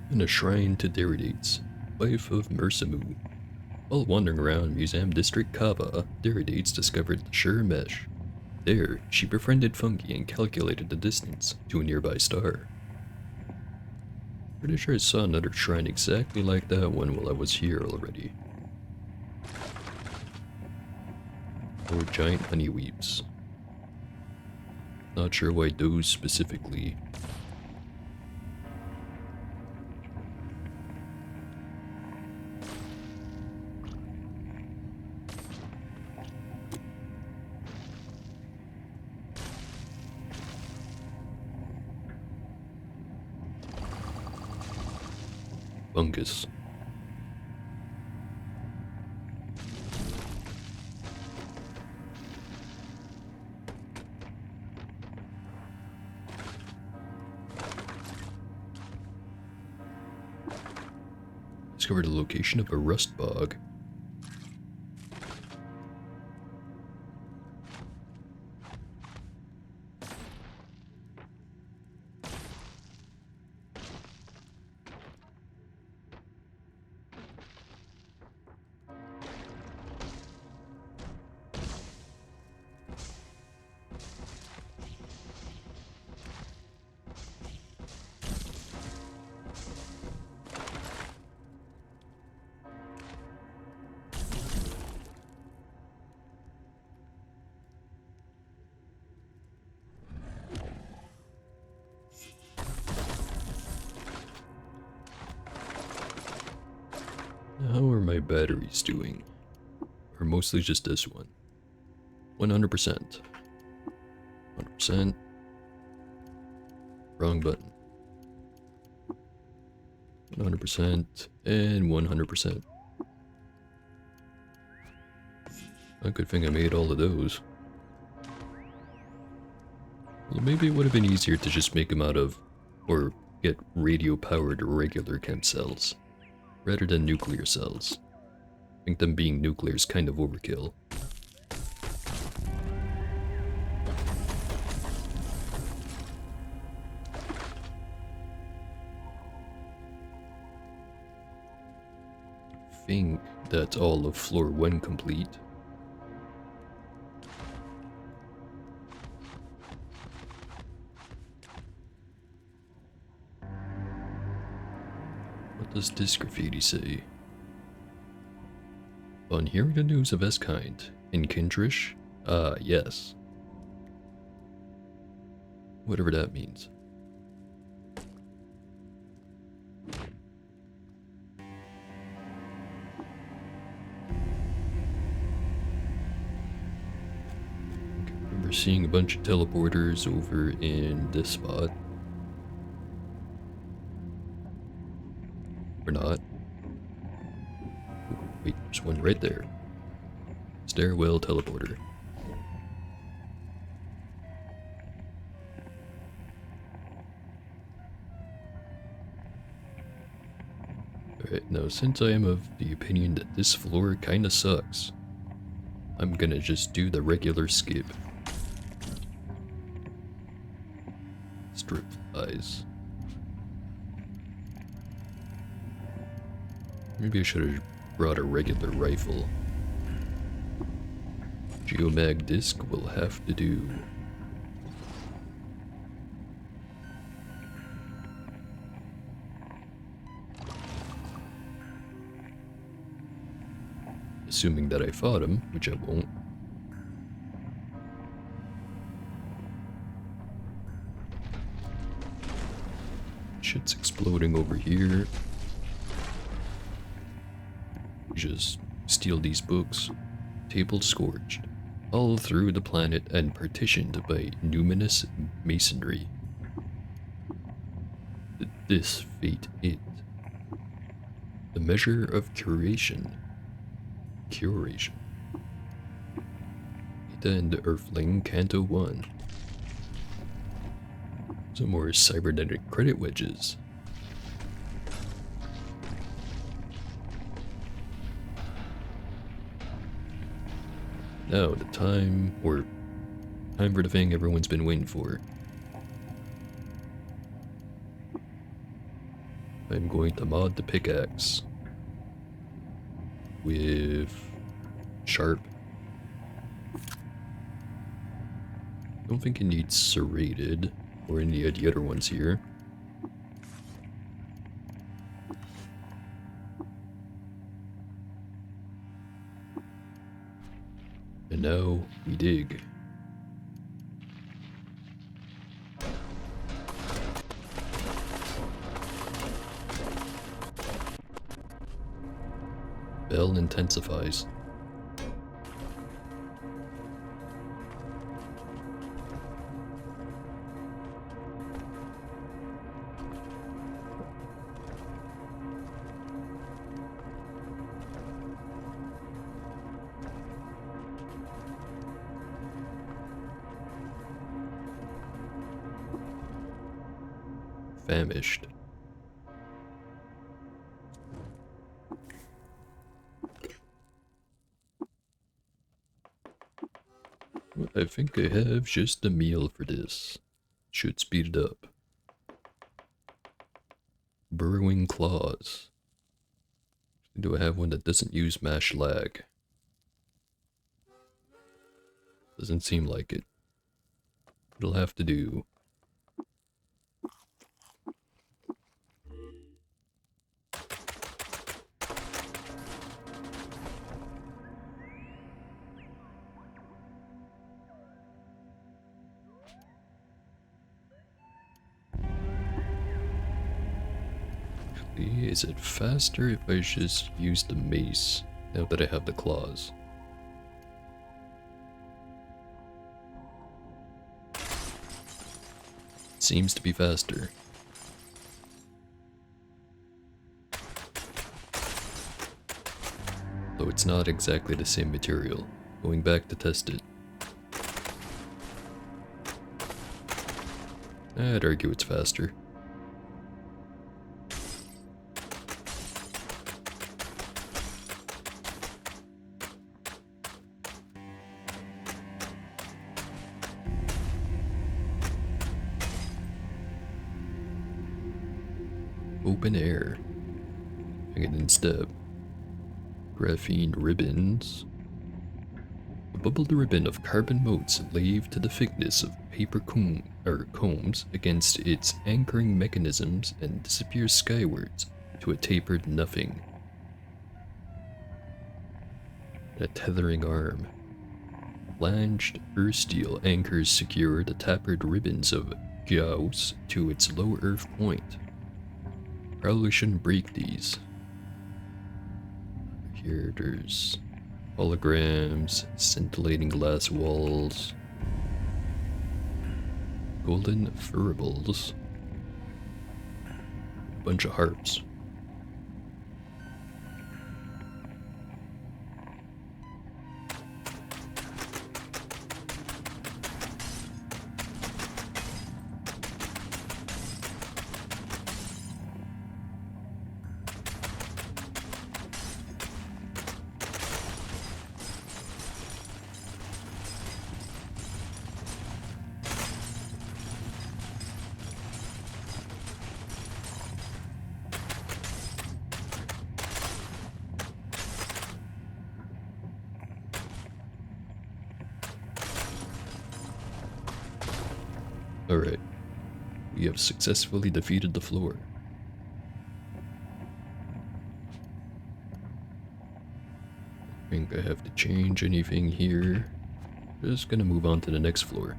And a shrine to Deridates, wife of Mersimu. While wandering around Museum District Kava, Deridates discovered the Sure Mesh. There, she befriended fungi and calculated the distance to a nearby star. Pretty sure I saw another shrine exactly like that one while I was here already. Or giant honeyweeps. Not sure why those specifically. Fungus. Discovered the location of a rust bog. How are my batteries doing? Or mostly just this one? 100%. 100%. Wrong button. 100% and 100%. A good thing I made all of those. Well, maybe it would have been easier to just make them out of, or get radio-powered regular chem cells, rather than nuclear cells. I think them being nuclear is kind of overkill. I think that's all of floor 1 complete. What does this graffiti say? On hearing the news of S-Kind in Kintrish? Yes. Whatever that means. We're seeing a bunch of teleporters over in this spot. Or not. Wait, there's one right there. Stairwell teleporter. Alright, now since I am of the opinion that this floor kinda sucks, I'm gonna just do the regular skip. Strip eyes. Maybe I should have brought a regular rifle. Geomag disc will have to do. Assuming that I fought him, which I won't. Shit's exploding over here. Just steal these books. Table scorched. All through the planet and partitioned by numinous masonry. This fate it. The measure of curation. Curation. It and Earthling Canto 1. Some more cybernetic credit wedges. Now the time for the thing everyone's been waiting for. I'm going to mod the pickaxe with sharp. Don't think it needs serrated or any of the other ones here. And now we dig. Bell intensifies. Famished. Well, I think I have just a meal for this. Should speed it up. Burrowing claws. Do I have one that doesn't use mash lag? Doesn't seem like it. It'll have to do. Is it faster if I just use the mace now that I have the claws? Seems to be faster. Though it's not exactly the same material. Going back to test it. I'd argue it's faster. Open air. I can instead. Graphene ribbons. A bubbled ribbon of carbon motes lave to the thickness of paper combs against its anchoring mechanisms and disappears skywards to a tapered nothing. A tethering arm. Flanged earth steel anchors secure the tapered ribbons of Gauss to its low earth point. Probably shouldn't break these. Here there's holograms, scintillating glass walls, golden furrables, bunch of harps. Alright, we have successfully defeated the floor. I think I have to change anything here. Just gonna move on to the next floor.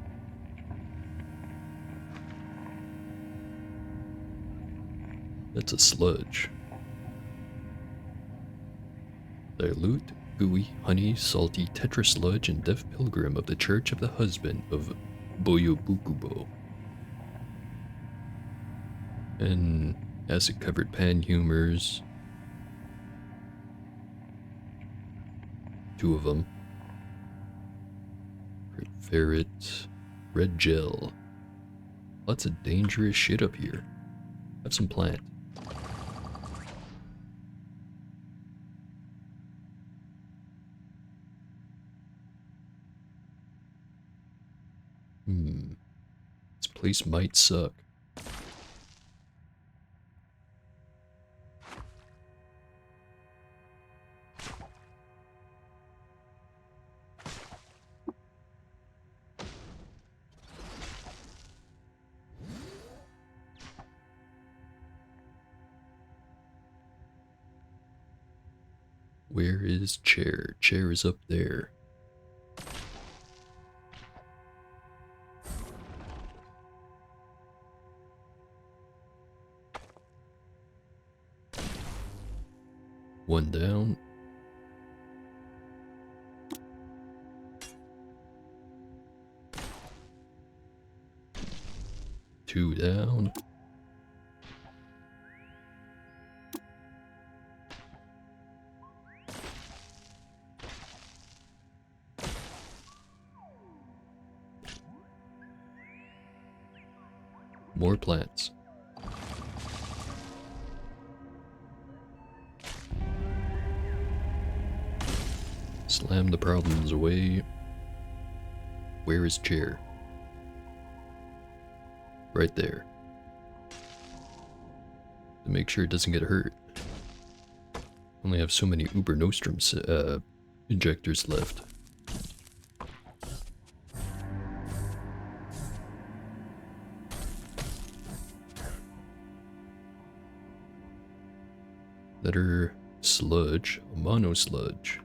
That's a sludge. Dilute, gooey, honey, salty tetra sludge and deaf pilgrim of the Church of the Husband of Boyobukubo. And acid-covered pan humors. 2 of them. Red ferret, red gel. Lots of dangerous shit up here. Have some plant. This place might suck. Where is chair? Chair is up there. One down. Two down. More plants. Slam the problems away. Where is chair? Right there. To make sure it doesn't get hurt. Only have so many Uber Nostrum injectors left. Letter sludge, mono sludge.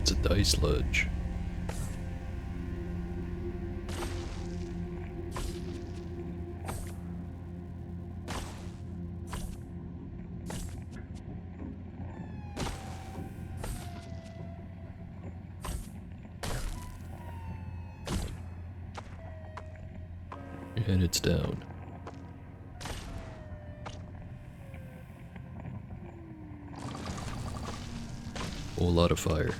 It's a dye sludge. And it's down. Whole lot of fire.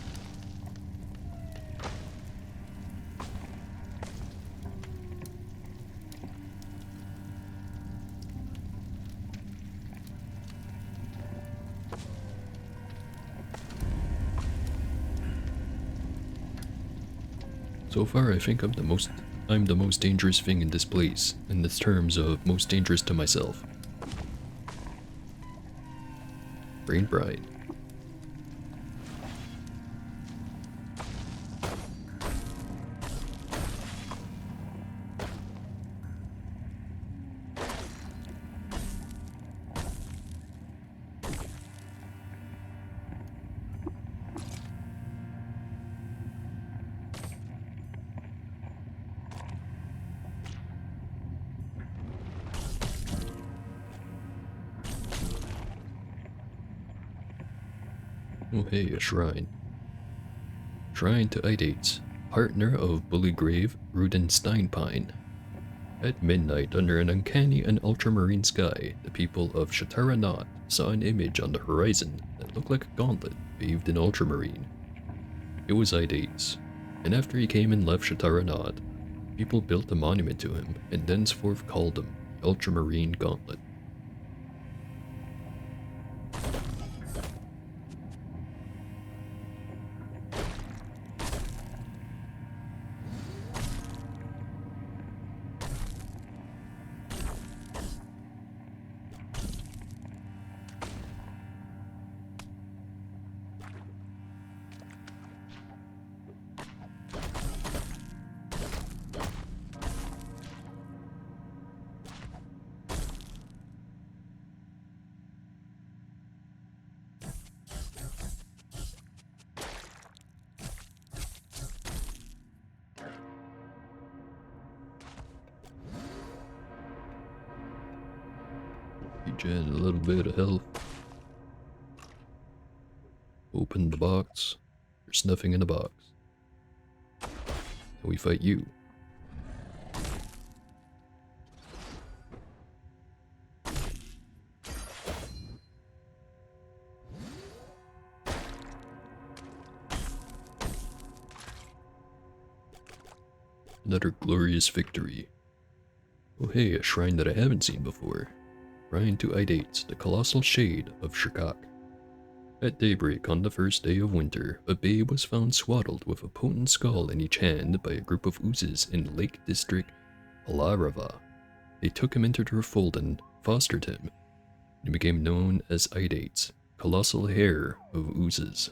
So far, I think I'm the most dangerous thing in this place, in the terms of most dangerous to myself. Brain bride. Oh hey, a shrine. Shrine to Idates, partner of Bullygrave Rudensteinpine. At midnight, under an uncanny and ultramarine sky, the people of Shatara Knot saw an image on the horizon that looked like a gauntlet bathed in ultramarine. It was Idates, and after he came and left Shatara Knot, people built a monument to him and thenceforth called him the Ultramarine Gauntlet. Regen a little bit of health. Open the box. There's nothing in the box. And we fight you. Another glorious victory. Oh hey, a shrine that I haven't seen before. Shrine to Idates, the colossal shade of Shikak. At daybreak on the first day of winter, a babe was found swaddled with a potent skull in each hand by a group of oozes in Lake District Alarava. They took him into their fold and fostered him, and he became known as Idates, colossal hair of oozes.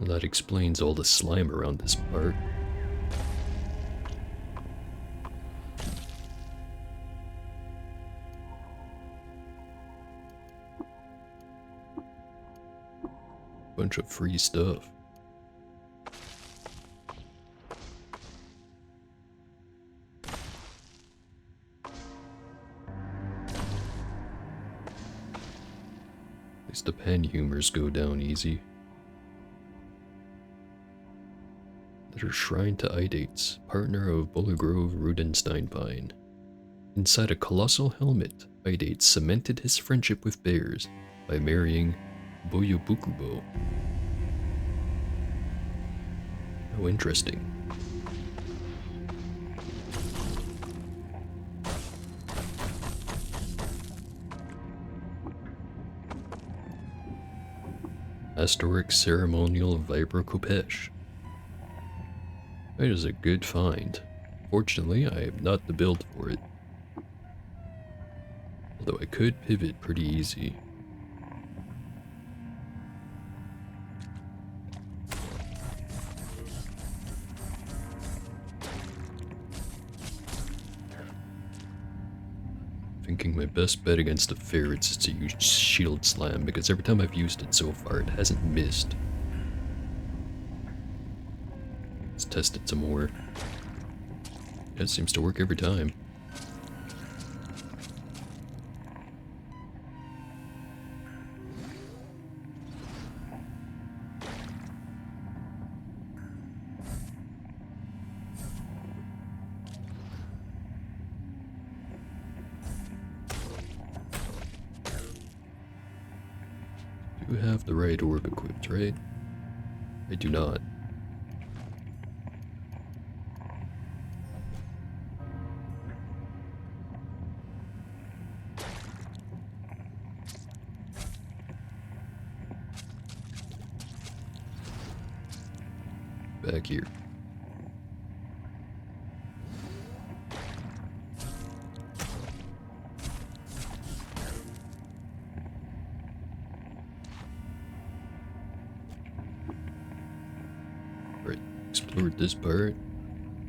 That explains all the slime around this part. Bunch of free stuff. At least the pen humors go down easy. Another shrine to Idates, partner of Bullergrove Rudensteinpine. Inside a colossal helmet, Idates cemented his friendship with bears by marrying Boyobukubo. How interesting. Historic Ceremonial Vibrocopesh. That is a good find. Fortunately, I am not the build for it. Although I could pivot pretty easy. Thinking my best bet against the ferrets is to use Shield Slam, because every time I've used it so far, it hasn't missed. Let's test it some more. Yeah, it seems to work every time. Do have the right orb equipped, right? I do not. back here. Alright, explored this part.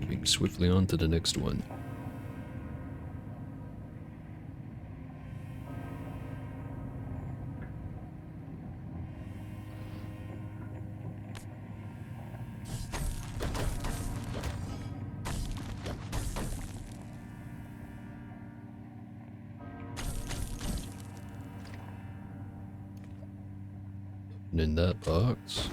Moving swiftly on to the next one. And in that box,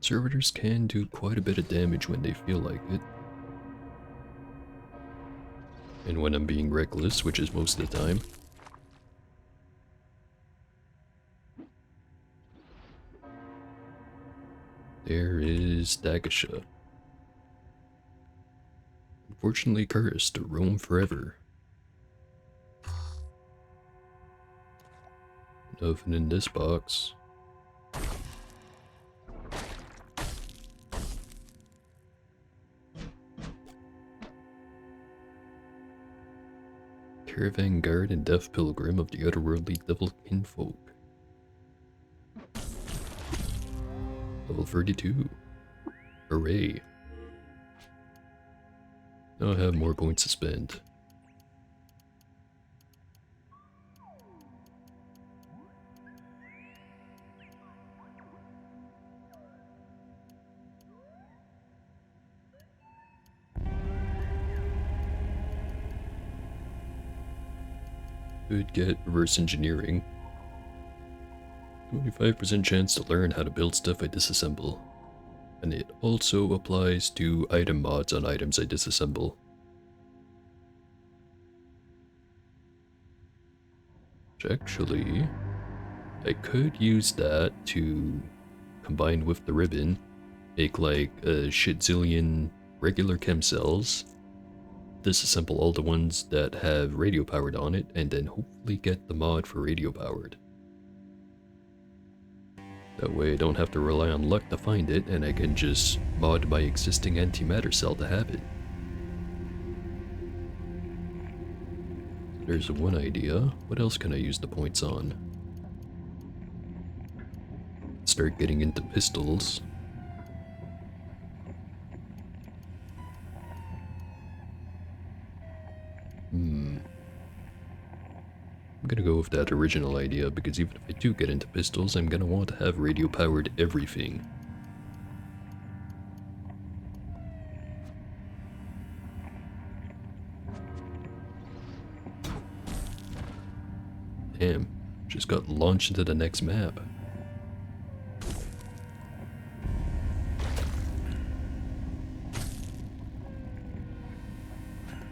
servitors can do quite a bit of damage when they feel like it. And when I'm being reckless, which is most of the time. There is Dagasha. Unfortunately cursed to roam forever. Nothing in this box. Caravan Guard and Death Pilgrim of the Otherworldly Devil Kinfolk. Level 32. Hooray. Now I have more points to spend. Could get reverse engineering. 25% chance to learn how to build stuff I disassemble. And it also applies to item mods on items I disassemble. Which actually, I could use that to combine with the ribbon, make like a shitzillion regular chem cells, disassemble all the ones that have radio powered on it, and then hopefully get the mod for radio powered. That way I don't have to rely on luck to find it, and I can just mod my existing antimatter cell to have it. There's one idea. What else can I use the points on? Start getting into pistols. I'm gonna go with that original idea, because even if I do get into pistols, I'm gonna want to have radio-powered everything. Damn, just got launched into the next map.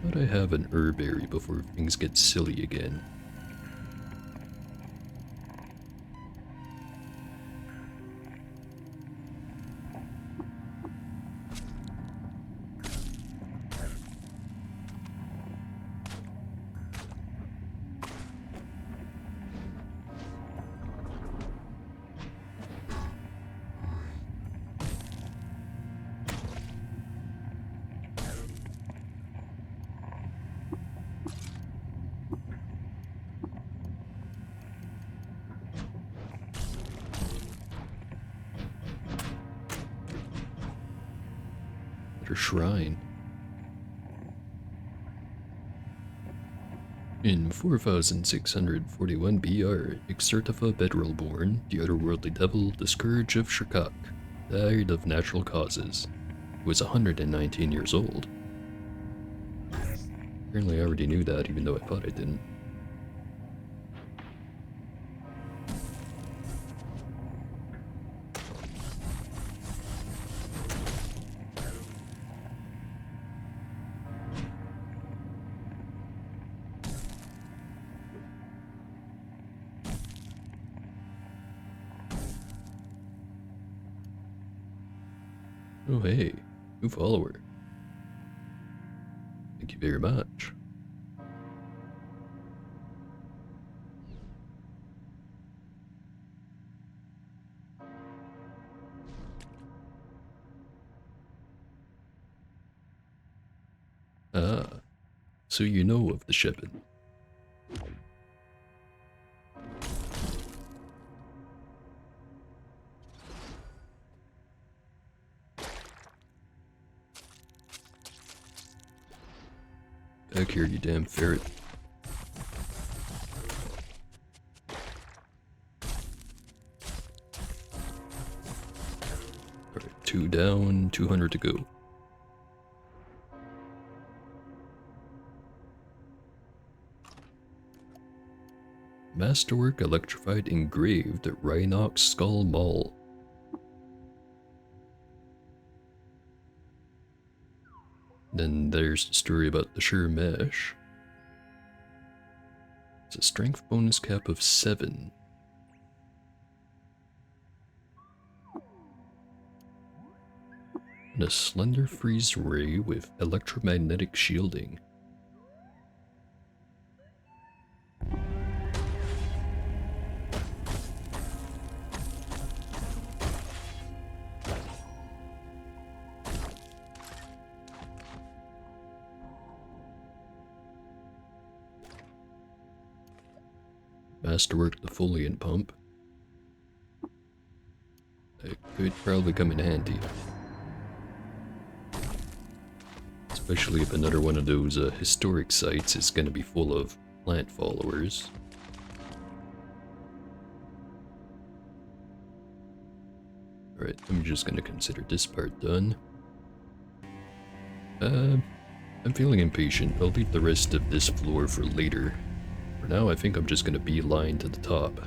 But I have an herberry before things get silly again. Shrine. In 4641 BR, Ixertifa Bedrelborn, the otherworldly devil, the scourge of Shirkak, died of natural causes. He was 119 years old. Apparently I already knew that, even though I thought I didn't. Oh hey, new follower. Thank you very much. Ah, so you know of the shipping. Back here, you damn ferret. Alright, 2 down, 200 to go. Masterwork electrified engraved at Rhinox Skull Mall. Then there's the story about the sure mesh. It's a strength bonus cap of 7. And a slender freeze ray with electromagnetic shielding. Masterwork the Foliant Pump. It could probably come in handy. Especially if another one of those historic sites is going to be full of plant followers. Alright, I'm just going to consider this part done. I'm feeling impatient. I'll leave the rest of this floor for later. For now, I think I'm just going to beeline to the top.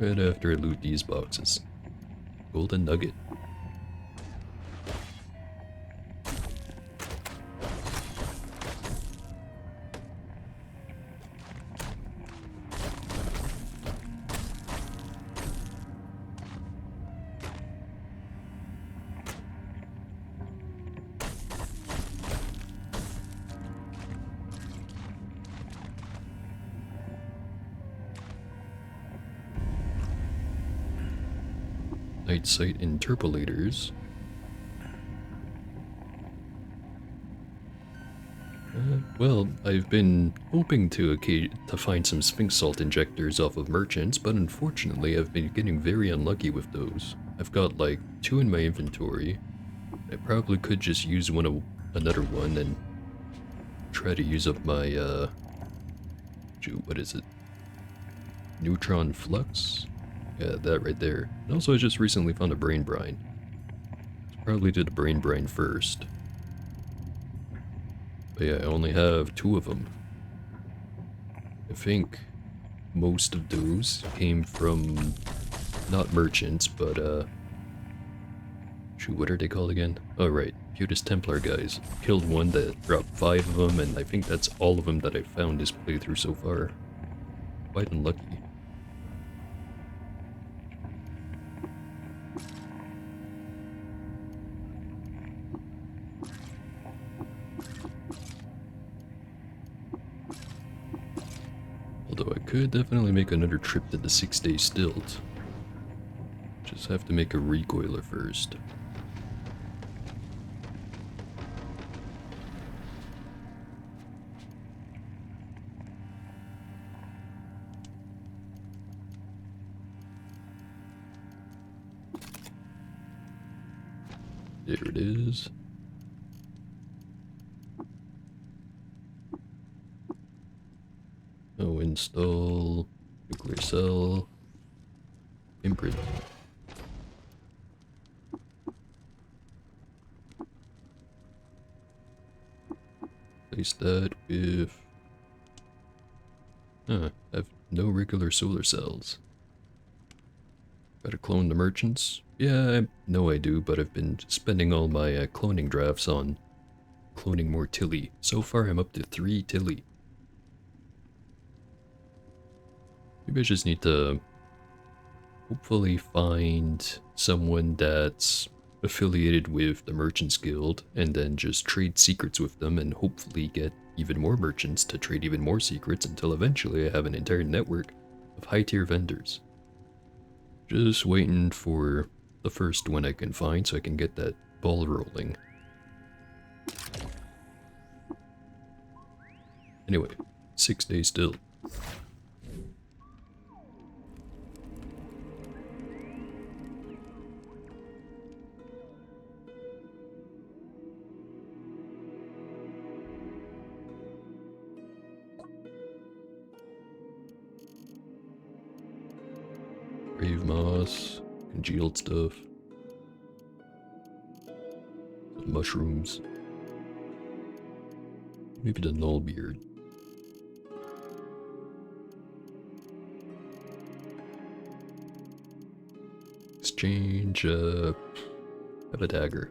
Right after I loot these boxes. Golden nugget. Night sight interpolators. Well, I've been hoping to find some Sphinx Salt injectors off of merchants, but unfortunately I've been getting very unlucky with those. I've got like 2 in my inventory. I probably could just use another one and try to use up my, what is it? Neutron Flux? Yeah, that right there. And also I just recently found a brain brine. Probably do the brain brine first. But yeah, I only have 2 of them. I think most of those came from, not merchants, but shoot, what are they called again? Oh right, Putis Templar guys. Killed one that dropped 5 of them, and I think that's all of them that I've found this playthrough so far. Quite unlucky. Although I could definitely make another trip to the 6-day stilt. Just have to make a recoiler first. There it is. Oh, install nuclear cell imprint. Place that with... I have no regular solar cells. Gotta clone the merchants? Yeah, I know I do, but I've been spending all my cloning drafts on cloning more Tilly. So far I'm up to 3 Tilly. Maybe I just need to hopefully find someone that's affiliated with the Merchants Guild and then just trade secrets with them and hopefully get even more merchants to trade even more secrets until eventually I have an entire network of high-tier vendors. Just waiting for the first one I can find so I can get that ball rolling. Anyway, 6 days still. Grave moss, congealed stuff, some mushrooms, maybe the null beard. Exchange, have a dagger.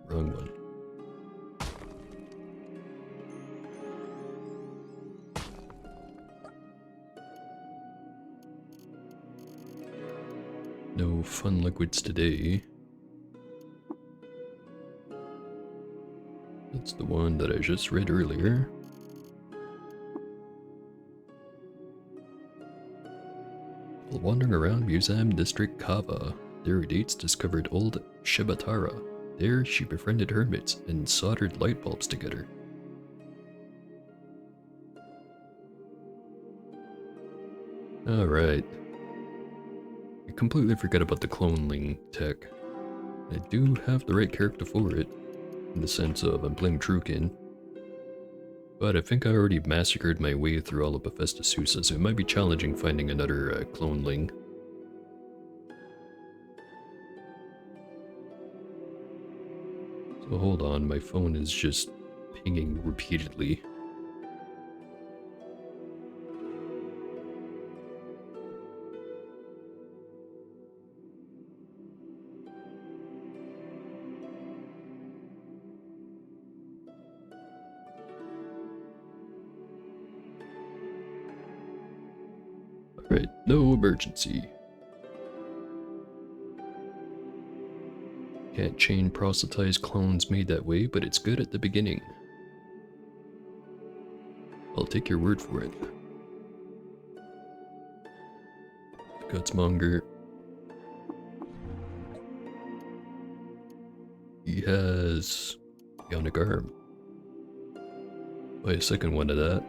Wrong one. No fun liquids today. That's the one that I just read earlier. While wandering around Museum District Kava, Dates discovered old Shibatara. There, she befriended hermits and soldered light bulbs together. Alright. I completely forgot about the cloning tech. I do have the right character for it, in the sense of I'm playing Trukin. But I think I already massacred my way through all of Bethesda Susa, so it might be challenging finding another cloneling. So hold on, my phone is just pinging repeatedly. Alright, no emergency. Can't chain proselytize clones made that way, but it's good at the beginning. I'll take your word for it. Gutsmonger. He has bionic arm. Buy a second one of that.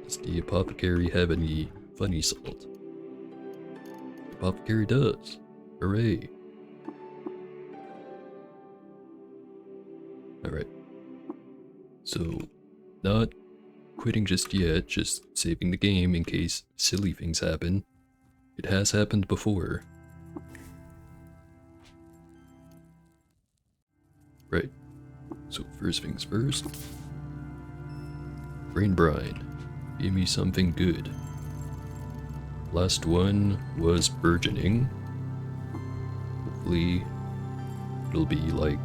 Does the apothecary have any funny salt? The apothecary does. Hooray. Alright. So, not quitting just yet, just saving the game in case silly things happen. It has happened before. Right. So first things first. Brain brine. Give me something good. Last one was burgeoning. Hopefully it'll be like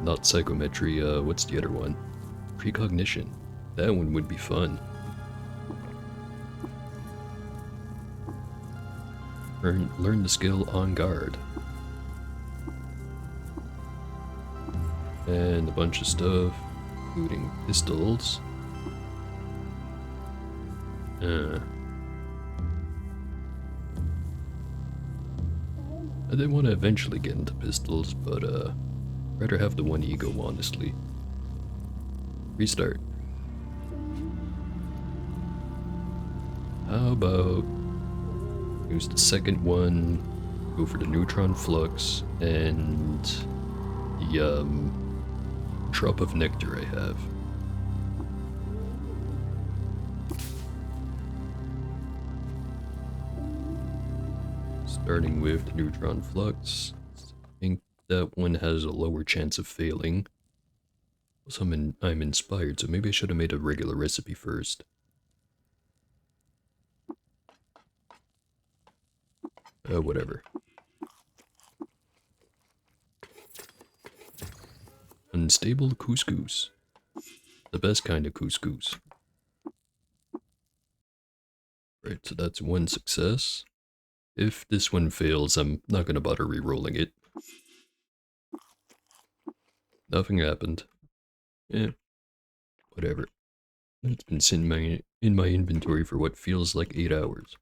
not psychometry, what's the other one? Precognition. That one would be fun. Learn the skill on guard. And a bunch of stuff, including pistols. I did want to eventually get into pistols, but rather have the one ego, honestly. Restart. How about use the second one, go for the neutron flux, and the drop of nectar I have. Starting with the neutron flux, I think that one has a lower chance of failing. Also, I'm inspired, so maybe I should have made a regular recipe first. Whatever. Unstable couscous. The best kind of couscous. Right, so that's one success. If this one fails, I'm not gonna bother re-rolling it. Nothing happened. Yeah, whatever. It's been sitting in my inventory for what feels like 8 hours.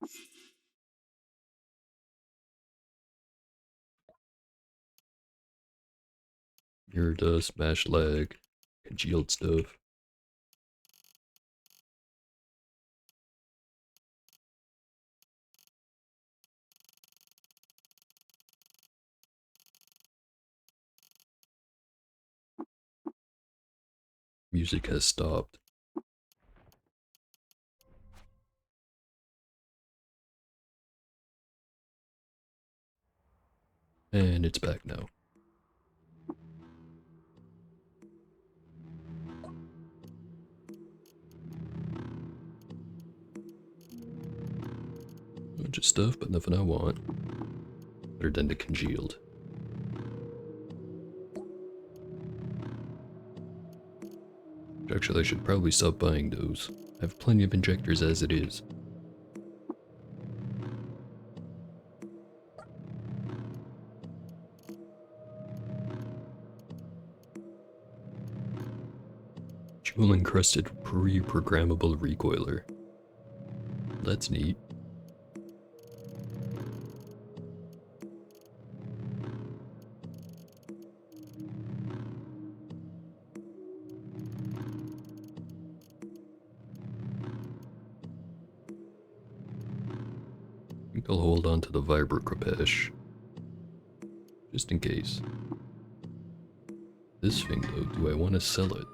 Mirror dust, smashed leg, congealed stuff. Music has stopped. And it's back now. Bunch of stuff, but nothing I want. Better than the congealed. Actually, I should probably stop buying those. I have plenty of injectors as it is. Jewel encrusted pre-programmable recoiler. That's neat. I think I'll hold on to the Vibra Crepesh. Just in case. This thing though, do I want to sell it?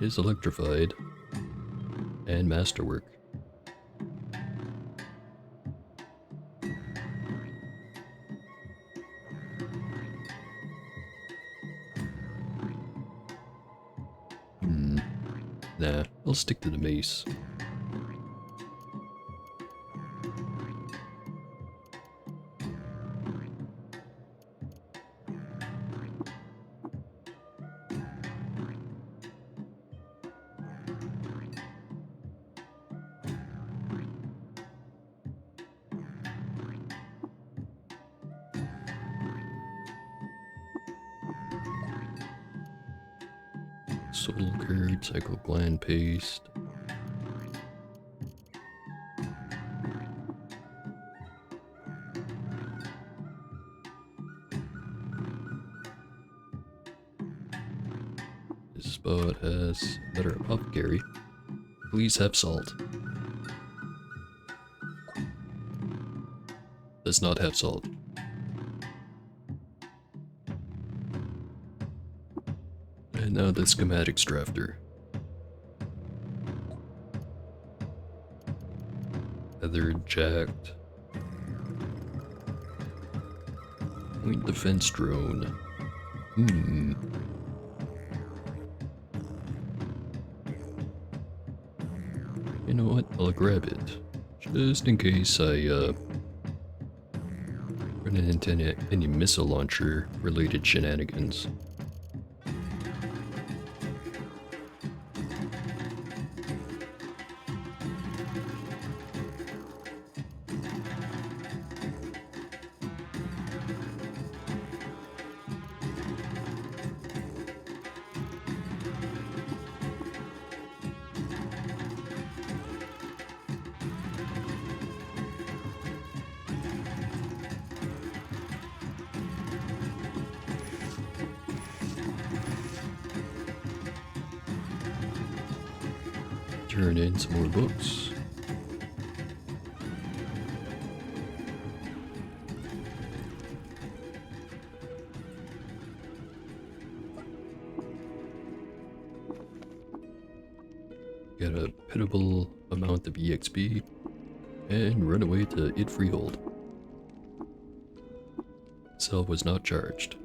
It is electrified. And masterwork. Nah, I'll stick to the mace. Soul curd, cyclogland paste. This spot has better apothecary. Please have salt. Does not have salt. And now the schematics drafter. Feathered, jacked. Point defense drone. You know what? I'll grab it. Just in case I, run into any missile launcher related shenanigans. Turn in some more books. Get a pitiable amount of EXP and run away to It Freehold. Cell was not charged.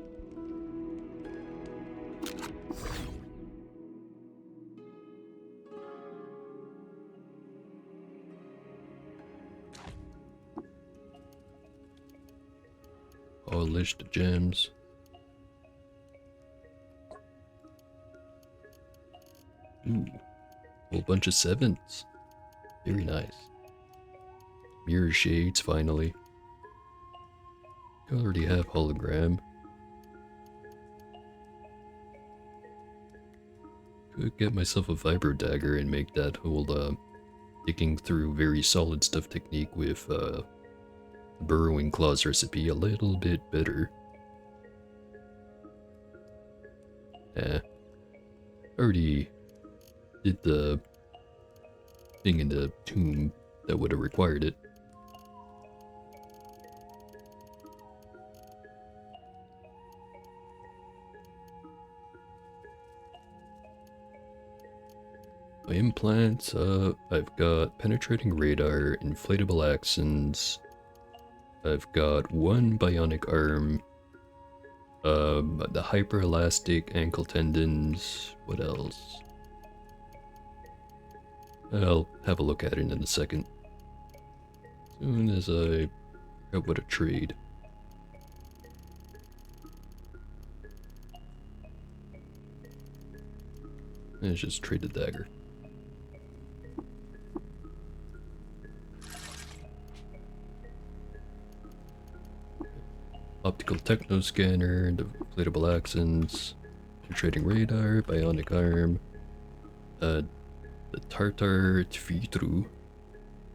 Polished gems. Ooh, whole bunch of sevens. Very nice. Mirror shades, finally. I already have hologram. Could get myself a vibro dagger and make that whole digging through very solid stuff technique with the burrowing claws recipe a little bit better. Already did the thing in the tomb that would have required it. My implants, I've got penetrating radar, inflatable axons, I've got one bionic arm, the hyper-elastic ankle tendons, what else? I'll have a look at it in a second. As soon as I got what a trade. Let's just trade the dagger. Optical techno scanner, the inflatable accents, penetrating radar, bionic arm, the tartar tfitru,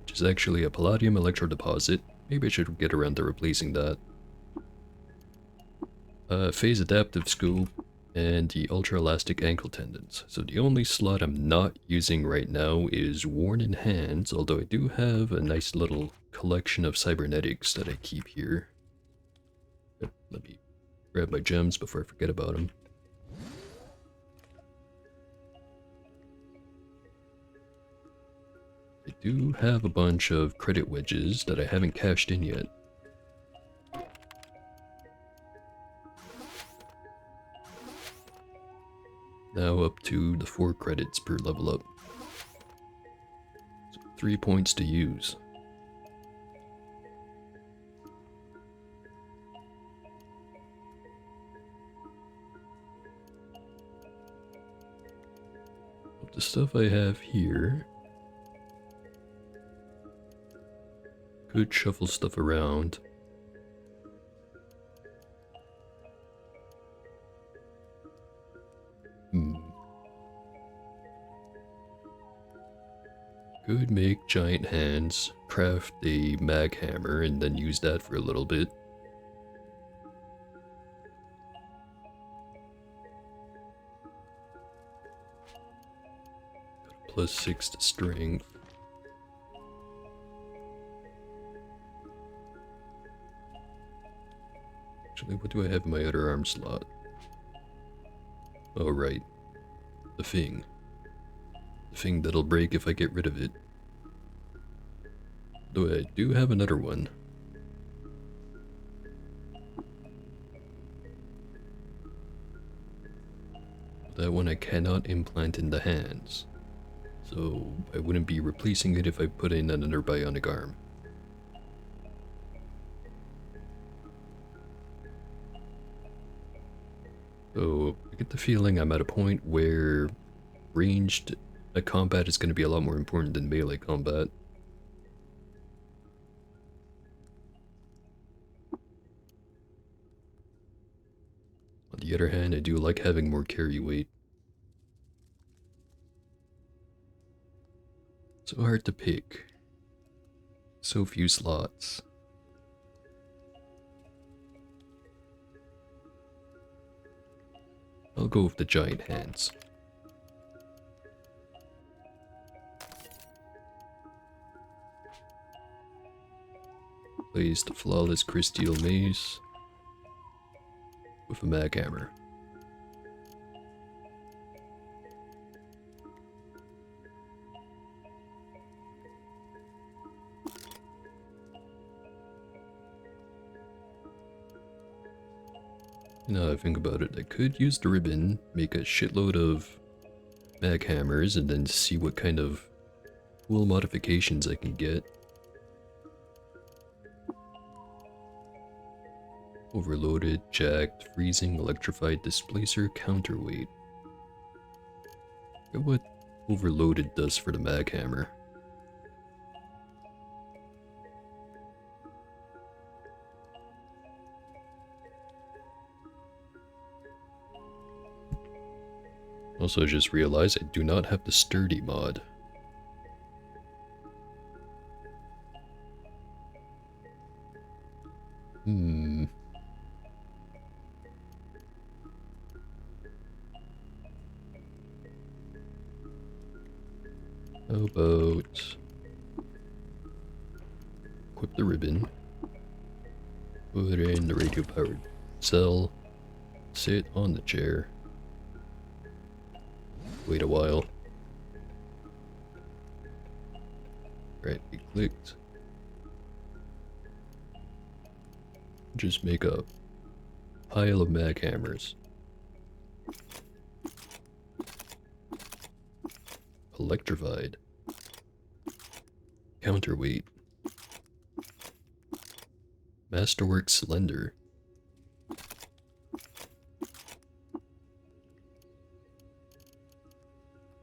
which is actually a palladium electro deposit. Maybe I should get around to replacing that. Phase adaptive scope, and the ultra elastic ankle tendons. So the only slot I'm not using right now is worn in hands, although I do have a nice little collection of cybernetics that I keep here. Let me grab my gems before I forget about them. I do have a bunch of credit wedges that I haven't cashed in yet. Now up to the 4 credits per level up. So 3 points to use. The stuff I have here could shuffle stuff around. Could make giant hands, craft a mag hammer, and then use that for a little bit. Got a +6 to strength. Actually, what do I have in my other arm slot? Oh, right. The thing. The thing that'll break if I get rid of it. Though I do have another one. That one I cannot implant in the hands. So I wouldn't be replacing it if I put in another bionic arm. So I get the feeling I'm at a point where ranged combat is going to be a lot more important than melee combat. On the other hand, I do like having more carry weight. So hard to pick. So few slots. I'll go with the giant hands. Place the flawless crystal mace with a mag hammer. Now I think about it, I could use the ribbon, make a shitload of mag hammers, and then see what kind of cool modifications I can get. Overloaded, jacked, freezing, electrified, displacer, counterweight. What overloaded does for the mag hammer. Also, I just realized I do not have the sturdy mod. How about equip the ribbon, put in the radio powered cell, sit on the chair, wait a while. Right, we clicked. Just make a pile of mag hammers. Electrified. Counterweight. Masterwork slender.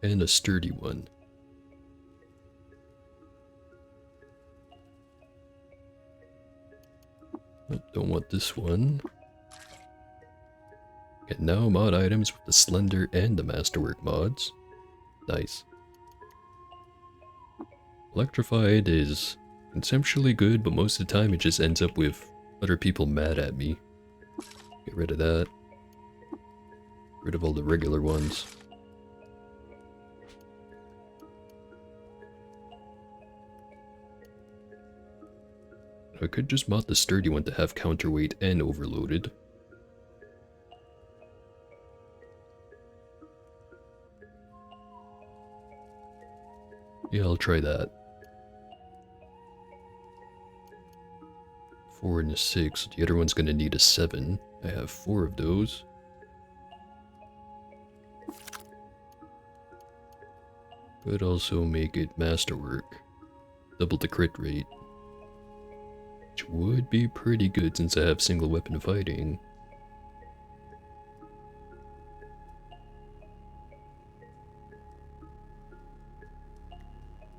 And a sturdy one. Oh, don't want this one. Get now mod items with the slender and the masterwork mods. Nice. Electrified is conceptually good, but most of the time it just ends up with other people mad at me. Get rid of that. Get rid of all the regular ones. I could just mod the sturdy one to have counterweight and overloaded. Yeah, I'll try that. 4 and a 6. The other one's gonna need a 7. I have 4 of those. Could also make it masterwork. Double the crit rate. Which would be pretty good since I have single weapon fighting.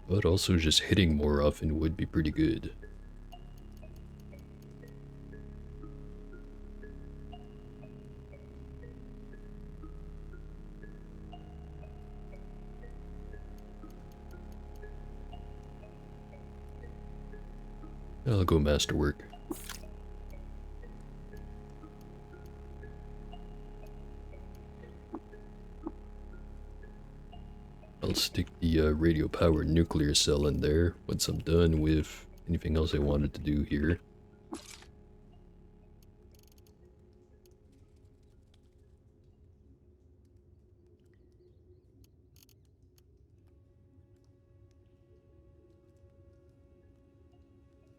But also just hitting more often would be pretty good. I'll go masterwork. I'll stick the radio powered nuclear cell in there once I'm done with anything else I wanted to do here.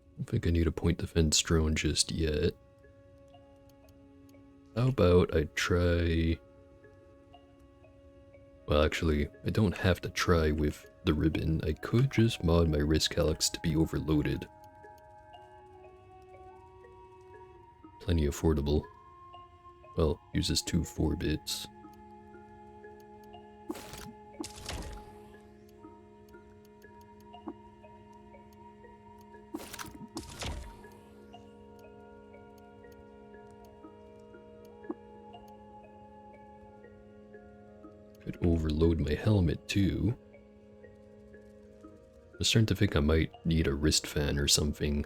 I don't think I need a point defense drone just yet. How about I try... Well, actually, I don't have to try with the ribbon. I could just mod my wrist calyx to be overloaded. Plenty affordable. Well, uses 2 4-bits. Could overload my helmet too. I'm starting to think I might need a wrist fan or something.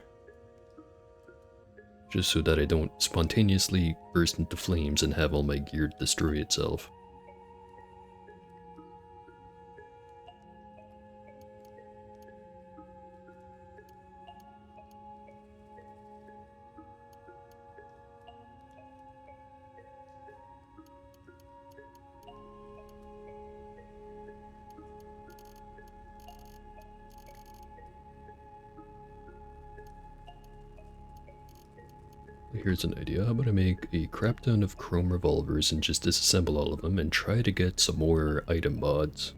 Just so that I don't spontaneously burst into flames and have all my gear destroy itself. Here's an idea. How about I make a crap ton of chrome revolvers and just disassemble all of them and try to get some more item mods.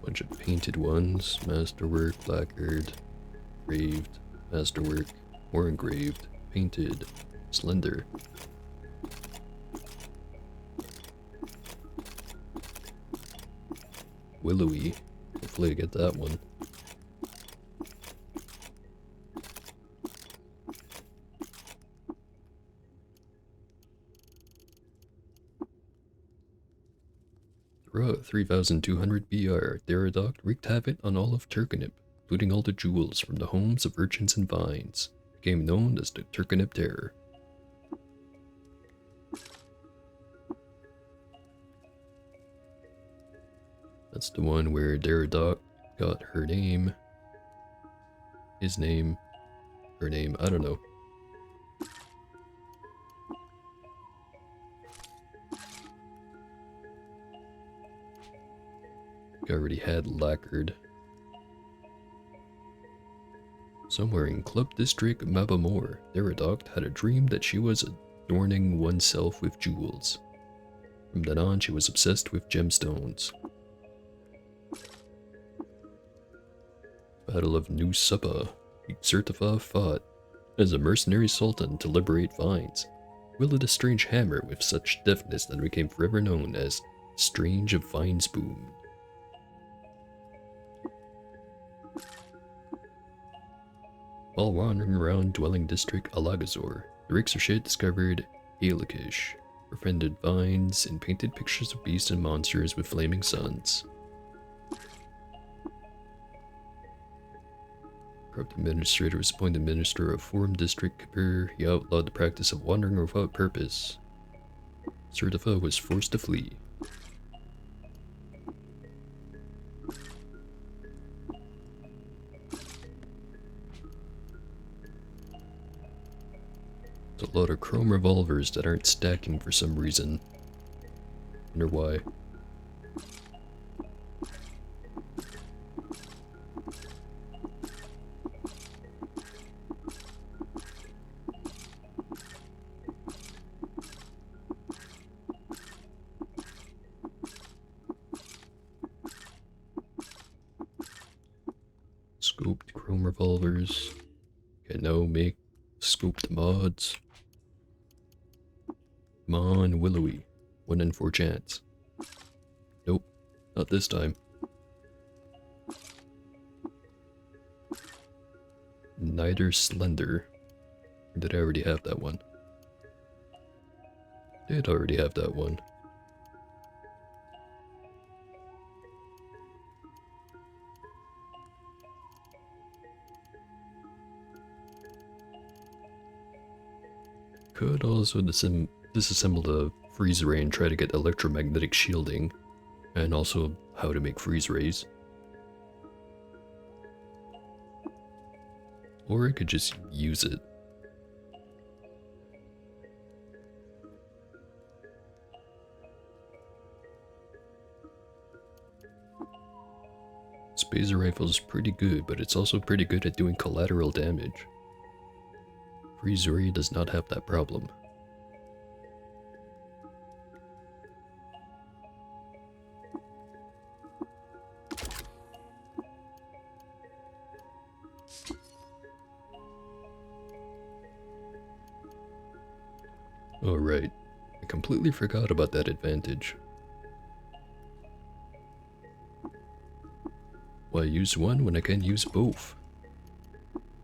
Bunch of painted ones, masterwork, lacquered, graved, masterwork. Or engraved. Painted. Slender. Willowy. Hopefully I get that one. Throughout 3200 BR, Deridoct wreaked havoc on all of Turkanip, including all the jewels from the homes of urchins and vines. Became known as the Turkanip Terror. That's the one where Deridoct got her name. His name. Her name, I don't know. I already had lacquered. Somewhere in Club District Mabamore, Deridoct had a dream that she was adorning oneself with jewels. From then on, she was obsessed with gemstones. Battle of New Suppa, Certifa fought as a mercenary sultan to liberate vines. Wielded a strange hammer with such deftness that it became forever known as Strange of Vines Boom. While wandering around dwelling district Alagazor, the Rixershit discovered Halikish, befriended vines, and painted pictures of beasts and monsters with flaming suns. Corrupt administrator was appointed minister of Forum District Kabir. He outlawed the practice of wandering without purpose. Certifa was forced to flee. There's a lot of chrome revolvers that aren't stacking for some reason. Wonder why. Scoped chrome revolvers. Okay, now make scoped mods. Come on, Willowy. 1 in 4 chance. Nope, not this time. Neither Slender. Or did I already have that one? Did already have that one. Could also disassemble the freeze ray and try to get electromagnetic shielding, and also how to make freeze rays. Or I could just use it. Spacer rifle is pretty good, but it's also pretty good at doing collateral damage. Freeze ray does not have that problem. Oh right, I completely forgot about that advantage. Why use one when I can use both?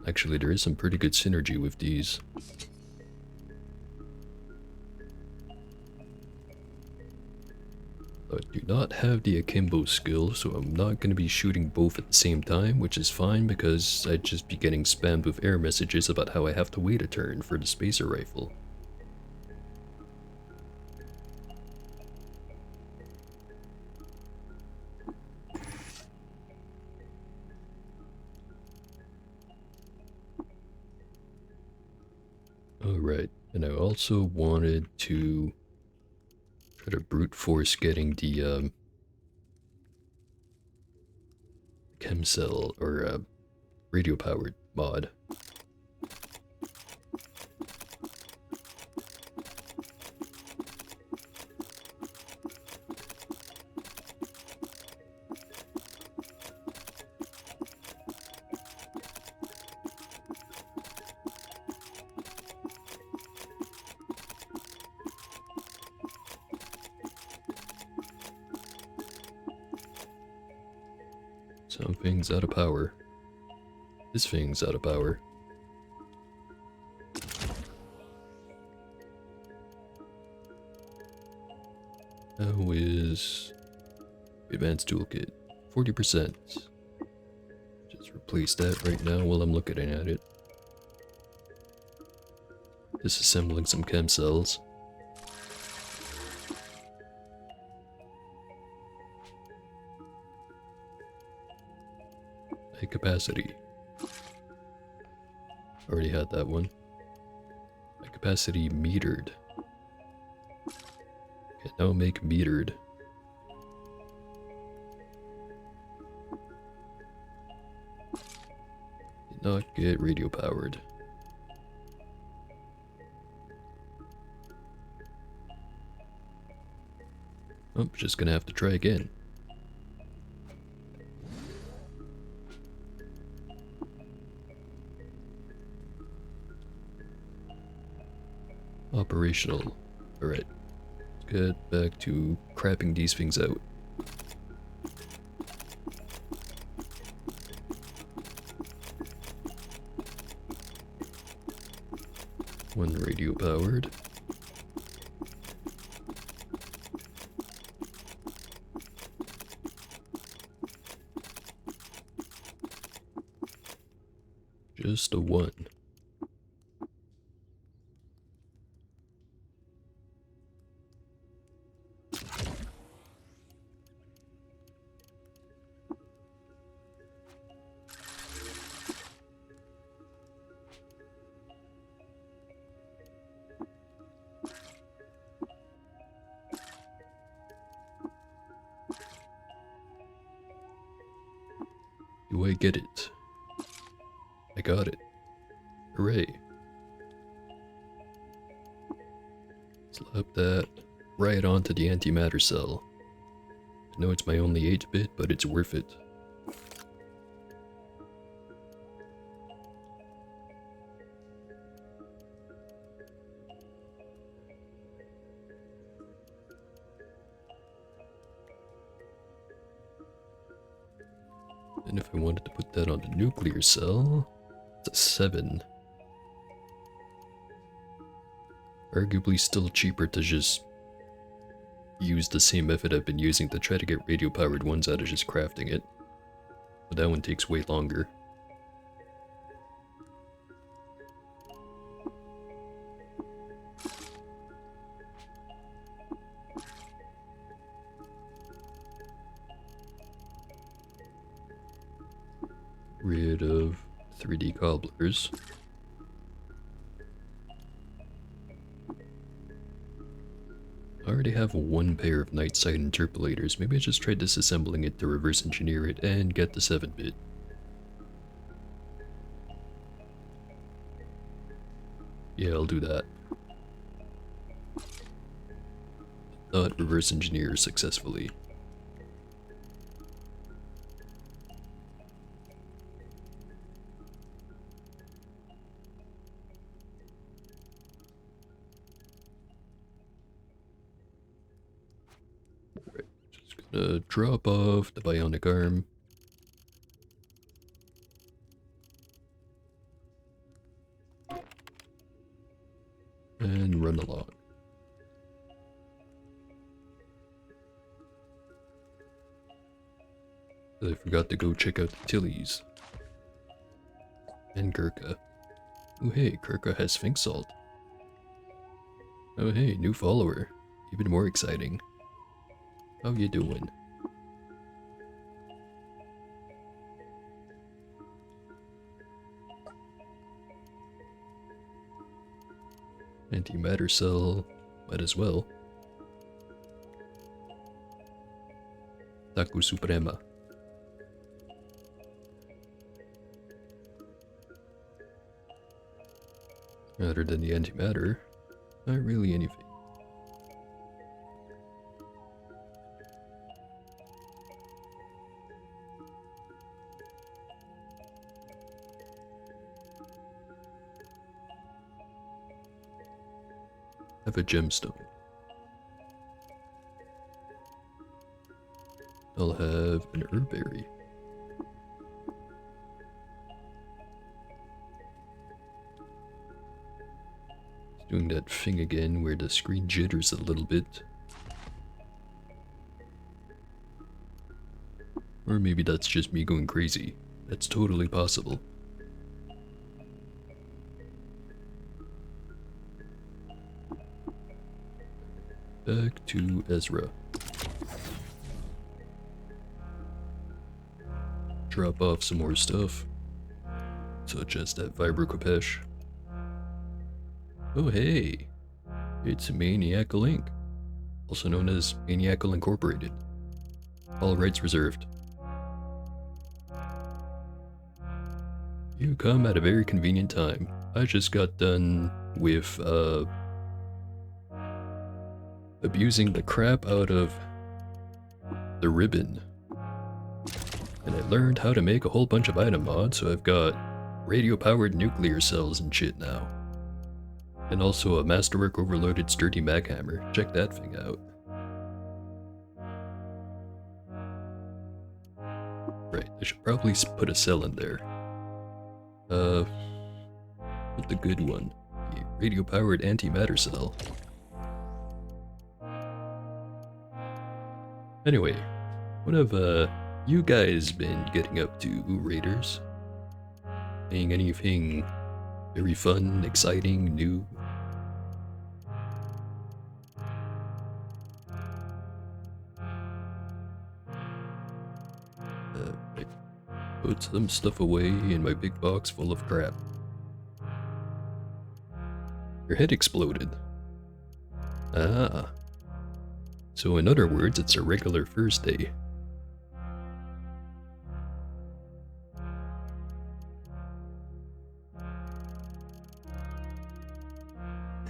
Actually, there is some pretty good synergy with these. I do not have the akimbo skill, so I'm not going to be shooting both at the same time, which is fine because I'd just be getting spammed with error messages about how I have to wait a turn for the spacer rifle. Alright, and I also wanted to try to brute force getting the chem cell or radio powered mod. Something's out of power. This thing's out of power. How is advanced toolkit? 40%. Just replace that right now while I'm looking at it. Disassembling some chem cells. High capacity. Already had that one. High capacity metered. Can now make metered. Did not get radio powered. Oh, just gonna have to try again. Operational. Alright. Let's get back to crapping these things out. One radio powered. Just a one. Do I get it? I got it. Hooray. Slap that right onto the antimatter cell. I know it's my only 8-bit, but it's worth it. And if I wanted to put that on the nuclear cell, it's a 7. Arguably still cheaper to just use the same method I've been using to try to get radio powered ones out of just crafting it. But that one takes way longer. Rid of 3D cobblers. I already have one pair of night sight interpolators. Maybe I just try disassembling it to reverse engineer it and get the 7-bit. Yeah, I'll do that. Not reverse engineer successfully. Drop off the bionic arm. And run along. I forgot to go check out the Tillies. And Gurkha. Oh hey, Gurkha has Sphinx Salt. Oh hey, new follower. Even more exciting. How you doing? Antimatter cell, might as well. Taku Suprema. Other than the antimatter, not really anything. Have a gemstone. I'll have an herberry. Doing that thing again where the screen jitters a little bit. Or maybe that's just me going crazy. That's totally possible. Back to Ezra. Drop off some more stuff, such as that vibrocapesh. Oh hey, it's Maniacal Inc., also known as Maniacal Incorporated. All rights reserved. You come at a very convenient time. I just got done with, abusing the crap out of the ribbon. And I learned how to make a whole bunch of item mods, so I've got radio-powered nuclear cells and shit now. And also a Masterwork overloaded sturdy mag hammer. Check that thing out. Right, I should probably put a cell in there. Put the good one. The radio-powered antimatter cell. Anyway, what have, you guys been getting up to, Raiders? Playing anything very fun, exciting, new? I put some stuff away in my big box full of crap. Your head exploded. Ah. So in other words, it's a regular Thursday.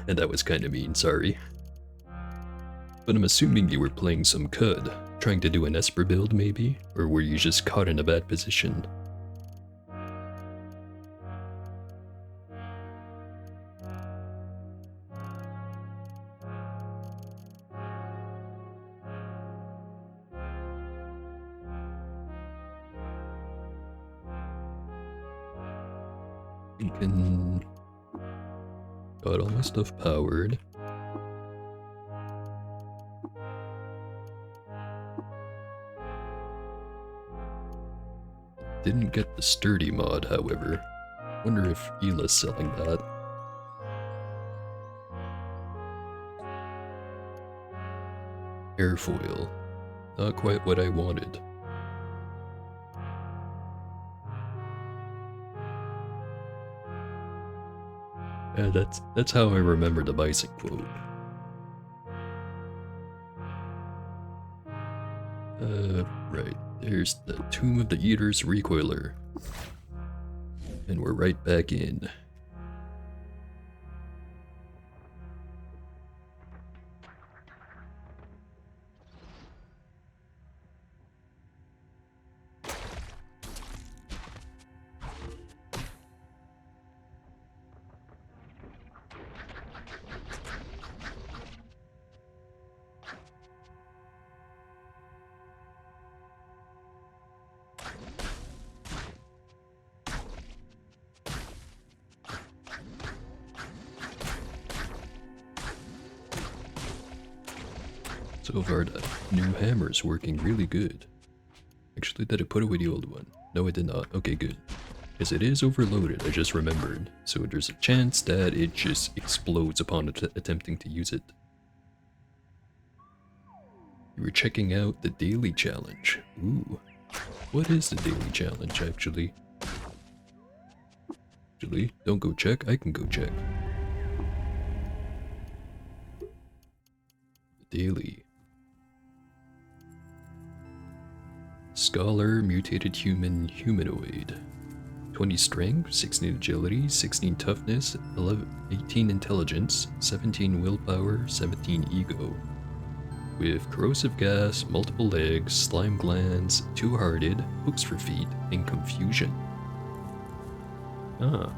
And that was kinda mean, sorry. But I'm assuming you were playing some CUD, trying to do an Esper build maybe? Or were you just caught in a bad position? Thinking... Got all my stuff powered. Didn't get the sturdy mod, however. Wonder if Ela's selling that. Airfoil. Not quite what I wanted. Yeah, that's how I remember the Bison quote. Right. There's the Tomb of the Eaters recoiler. And we're right back in. So far, the new hammer's working really good. Actually, did I put away the old one? No, I did not. Okay, good. Because it is overloaded, I just remembered. So there's a chance that it just explodes upon attempting to use it. You were checking out the daily challenge. Ooh. What is the daily challenge, actually? Actually, don't go check, I can go check. The daily. Scholar, mutated human, humanoid. 20 strength, 16 agility, 16 toughness, 18 intelligence, 17 willpower, 17 ego. With corrosive gas, multiple legs, slime glands, two-hearted, hooks for feet, and confusion. Ah,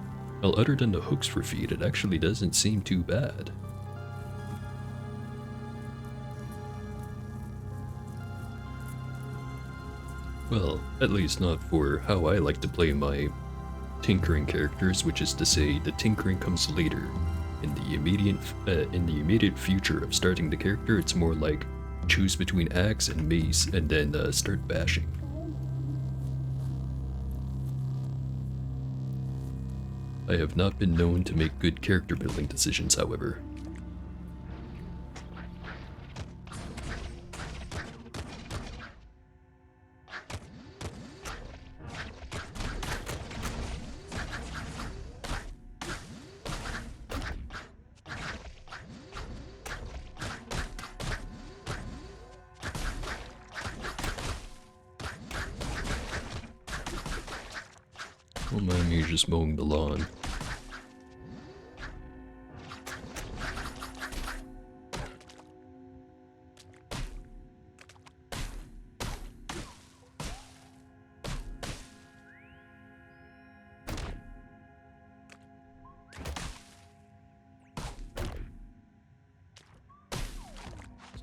well, other than the hooks for feet, it actually doesn't seem too bad. Well, at least not for how I like to play my tinkering characters, which is to say, the tinkering comes later. In the immediate future of starting the character, it's more like choose between axe and mace, and then start bashing. I have not been known to make good character building decisions, however. Don't mind me just mowing the lawn.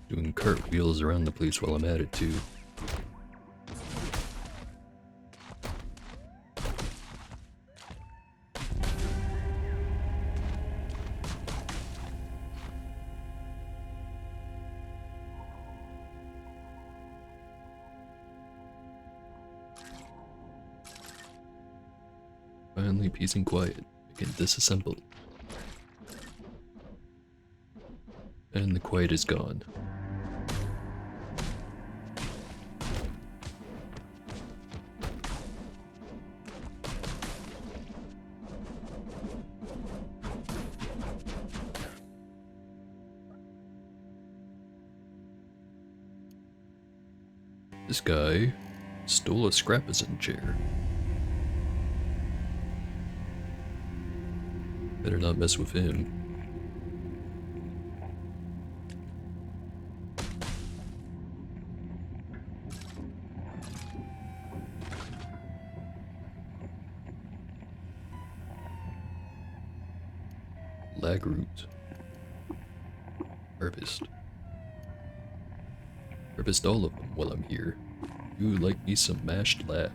Doing cartwheels around the place while I'm at it too. Finally, peace and quiet. I can disassemble. And the quiet is gone. This guy stole a scrapazon chair. Better not mess with him. Lag root. Harvest. Harvest all of them while I'm here. Ooh, like me some mashed lag.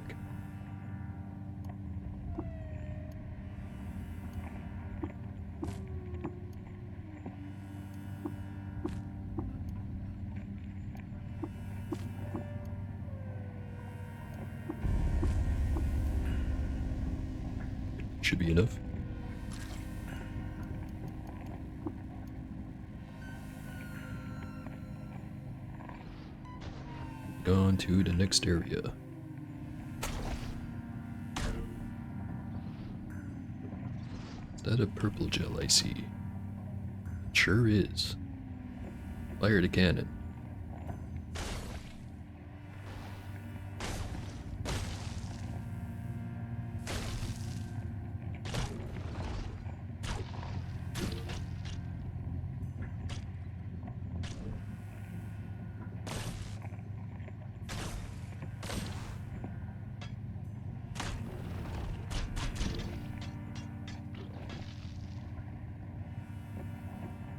Should be enough. On to the next area. Is that a purple gel I see? It sure is. Fire the cannon.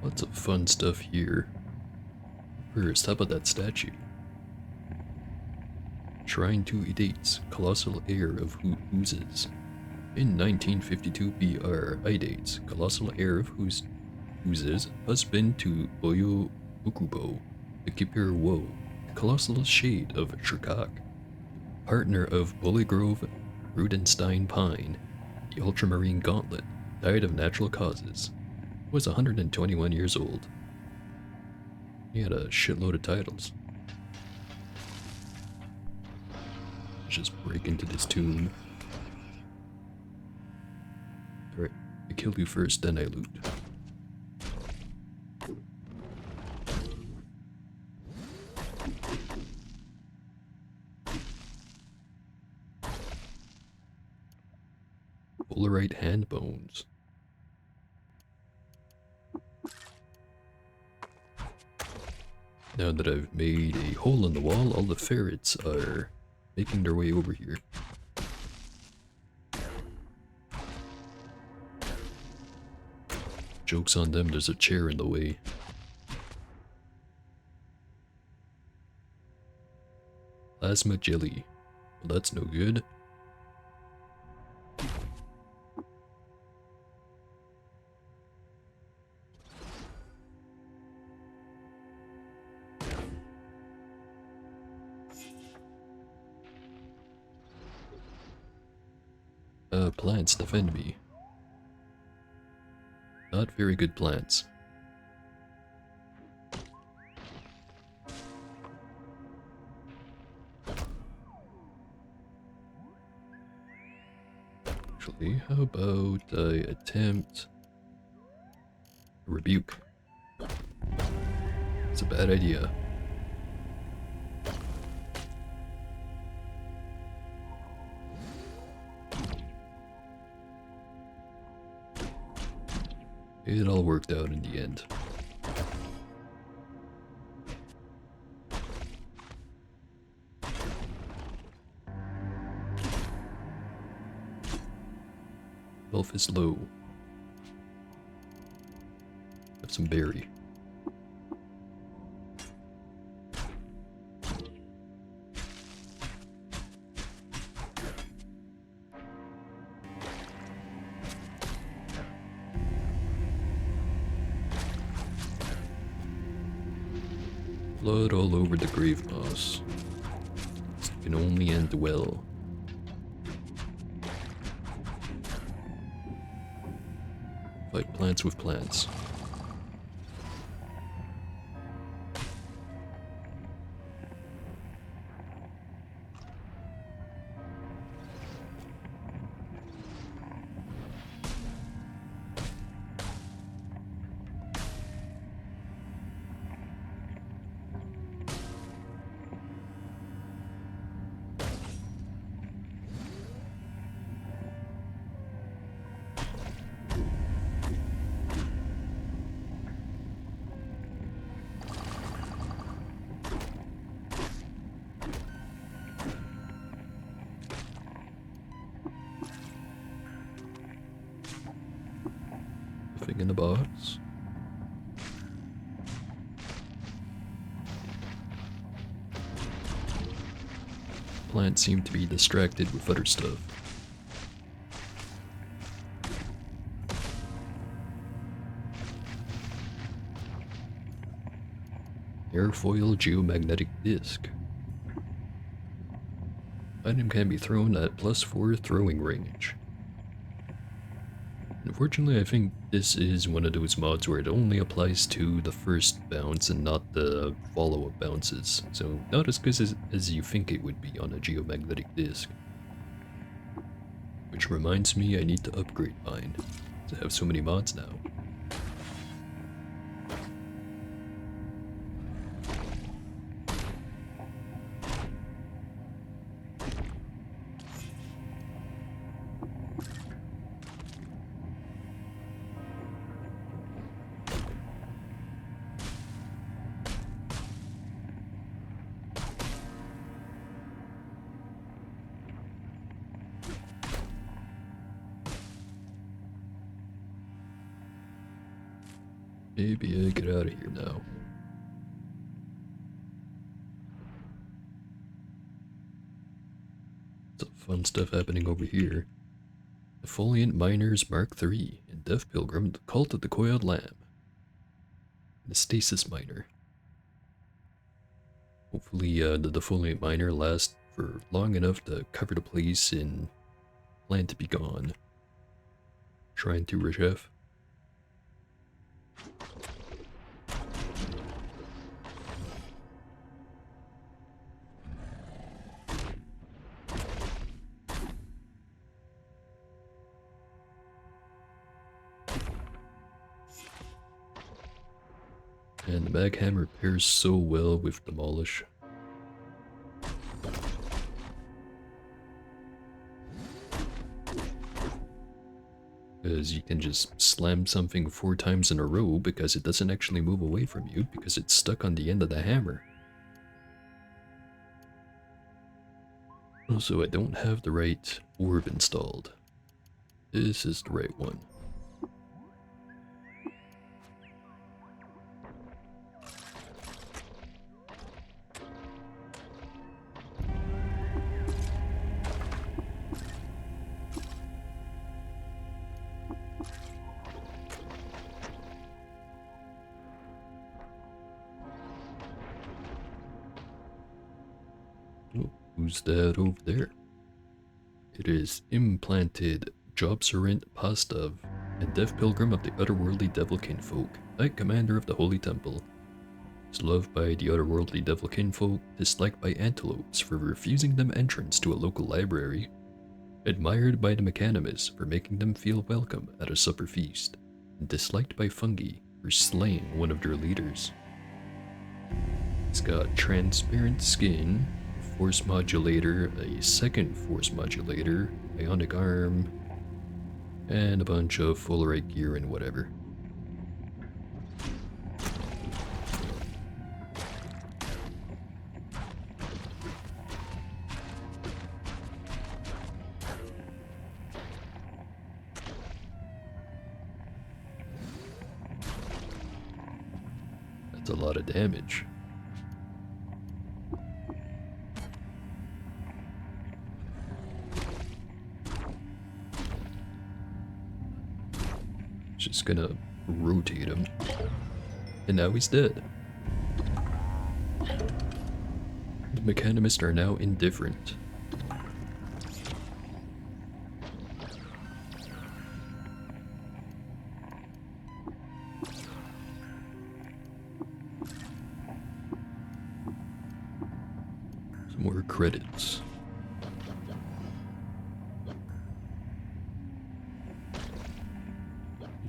Lots of fun stuff here. First, how about that statue? Shrine to Idates, colossal heir of who oozes. In 1952 BR, Idates, colossal heir of oozes, husband to Oyo Ukubo, the Kipir Wo, the colossal shade of Shirkak, partner of Bully Grove Rudenstein Pine, the ultramarine gauntlet, died of natural causes. Was 121 years old. He had a shitload of titles. Let's just break into this tomb. Alright, I kill you first, then I loot. Polaroid hand bones. Now that I've made a hole in the wall, all the ferrets are making their way over here. Joke's on them, there's a chair in the way. Plasma jelly. Well, that's no good. Plants defend me. Not very good plants. Actually, how about I attempt a rebuke? It's a bad idea. It all worked out in the end. Health is low. Have some berry. Blood all over the grave moss. This can only end well. Fight plants with plants. Nothing in the box. Plants seem to be distracted with other stuff. Airfoil geomagnetic disc. Item can be thrown at +4 throwing range. Unfortunately, I think this is one of those mods where it only applies to the first bounce and not the follow-up bounces, so not as good as you think it would be on a geomagnetic disc. Which reminds me, I need to upgrade mine, to have so many mods now. Maybe I get out of here now. Some fun stuff happening over here. Defoliant Miners Mark III and Death Pilgrim, the Cult of the Coiled Lamb. And a Stasis Miner. Hopefully the Defoliant Miner lasts for long enough to cover the place in Plan to Be Gone. Shrine to Reshef. And the mag hammer pairs so well with Demolish. Because you can just slam something 4 times in a row because it doesn't actually move away from you because it's stuck on the end of the hammer. Also, I don't have the right orb installed. This is the right one. Oh, who's that over there? It is implanted Job Serent Pastav, a deaf pilgrim of the otherworldly devil kinfolk, knight commander of the Holy Temple. Is loved by the otherworldly devil kinfolk, disliked by antelopes for refusing them entrance to a local library, admired by the mechanimus for making them feel welcome at a supper feast, and disliked by fungi for slaying one of their leaders. It's got transparent skin, force modulator, a second force modulator, bionic arm, and a bunch of full right gear and whatever. That's a lot of damage. Just gonna rotate him. And now he's dead. The mechanimists are now indifferent. Some more credits.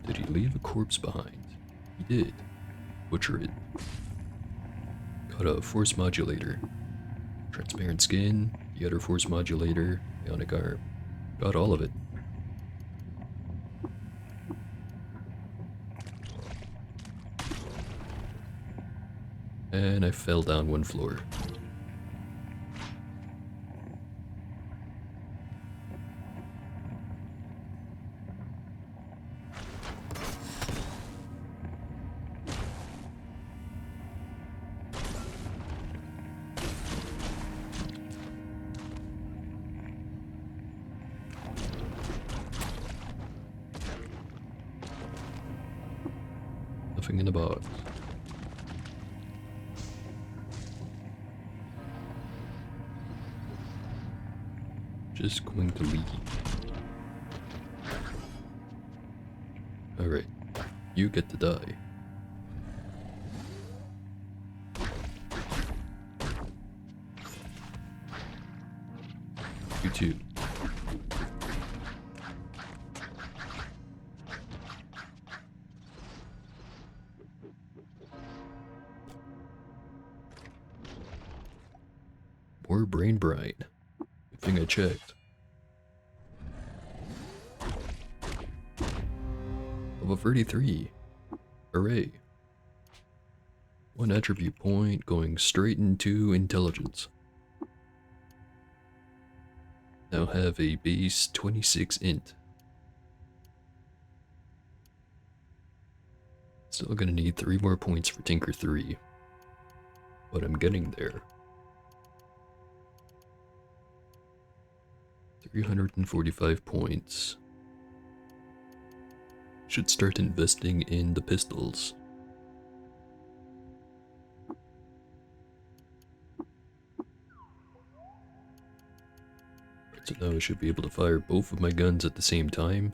Did he leave a corpse behind? He did. Butcher it. Got a force modulator. Transparent skin, the other force modulator, bionic arm. Got all of it. And I fell down one floor. Nothing in the box. Just going to leave. Alright, you get to die. You too. More brain brine. Good thing I checked. Level 33. Hooray. One attribute point going straight into intelligence. Now have a base 26 int. Still gonna need 3 more points for Tinker 3. But I'm getting there. 345 points. Should start investing in the pistols. So now I should be able to fire both of my guns at the same time.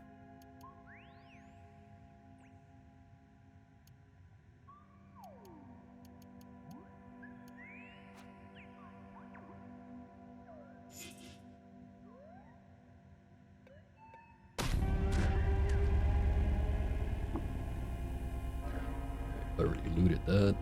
Already looted that.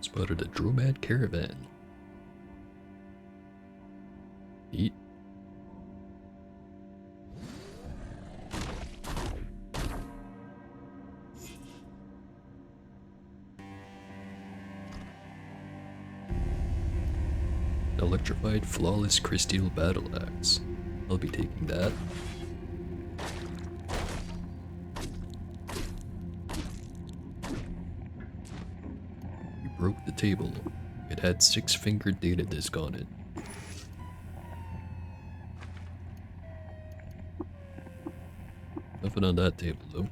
Spotted a Dromad caravan. Eat. Electrified Flawless Crystal Battle Axe. I'll be taking that. You broke the table. It had 6-fingered data disc on it. Nothing on that table, though.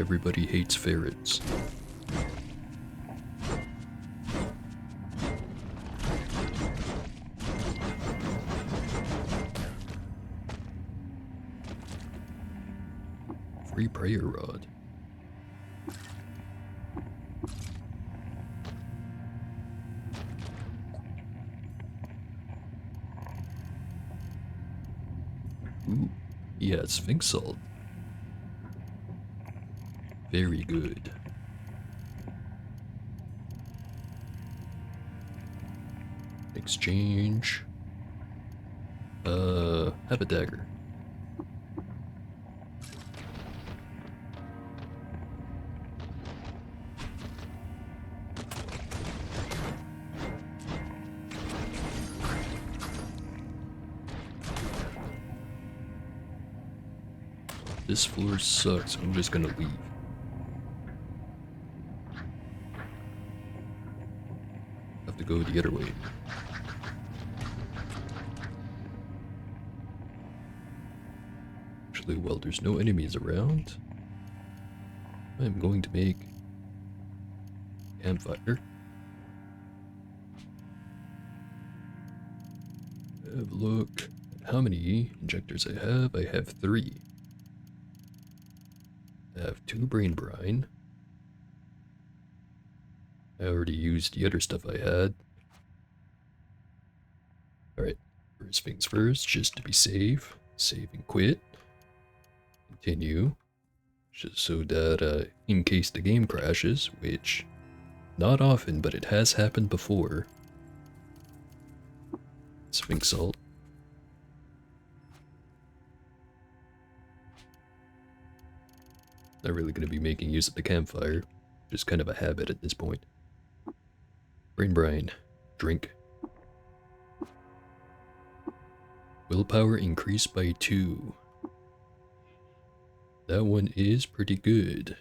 Everybody hates ferrets. Free prayer rod. Ooh, yeah, Sphinx salt. Very good. Exchange. Have a dagger. This floor sucks. I'm just gonna leave. Have to go the other way. Actually, while there's no enemies around, I'm going to make campfire. Have a look at how many injectors I have. I have 3. I have 2 brain brine. I already used the other stuff I had. Alright, first things first, just to be safe. Save and quit. Continue. Just so that in case the game crashes, which not often, but it has happened before. Sphinx salt. Not really going to be making use of the campfire. Just kind of a habit at this point. Brain brine. Drink. Willpower increased by 2. That one is pretty good.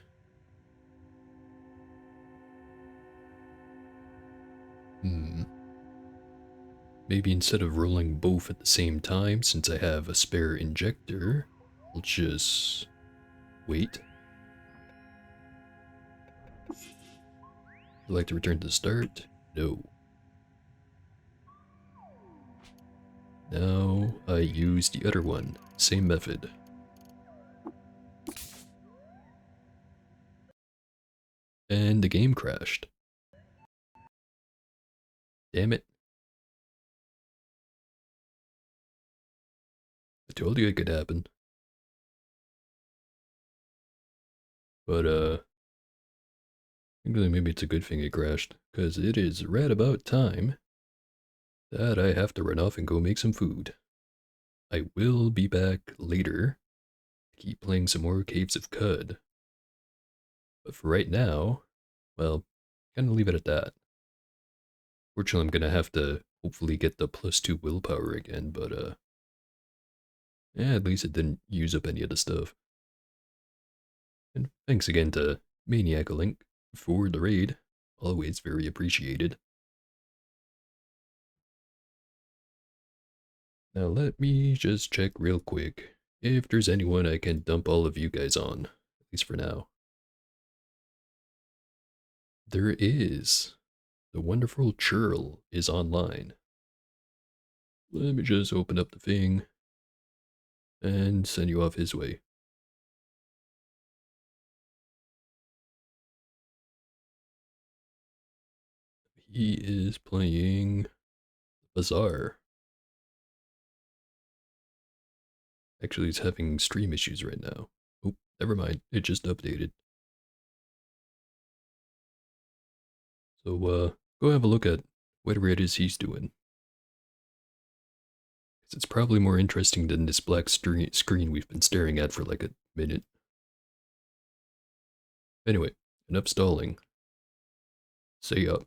Maybe instead of rolling both at the same time, since I have a spare injector, I'll just wait. Would you like to return to the start? No. Now I use the other one. Same method. And the game crashed. Damn it. I told you it could happen. But, I think maybe it's a good thing it crashed, because it is right about time that I have to run off and go make some food. I will be back later to keep playing some more Caves of Cud. But for right now, well, gonna leave it at that. Fortunately, I'm gonna have to hopefully get the +2 willpower again, but, yeah, at least it didn't use up any of the stuff. And thanks again to Maniac Link for the raid. Always very appreciated. Now let me just check real quick if there's anyone I can dump all of you guys on, at least for now. There is. The wonderful Churl is online. Let me just open up the thing and send you off his way. He is playing Bazaar. Actually, he's having stream issues right now. Oh, never mind. It just updated. So, go have a look at whatever it is he's doing. 'Cause it's probably more interesting than this black screen we've been staring at for like a minute. Anyway, enough stalling. See ya.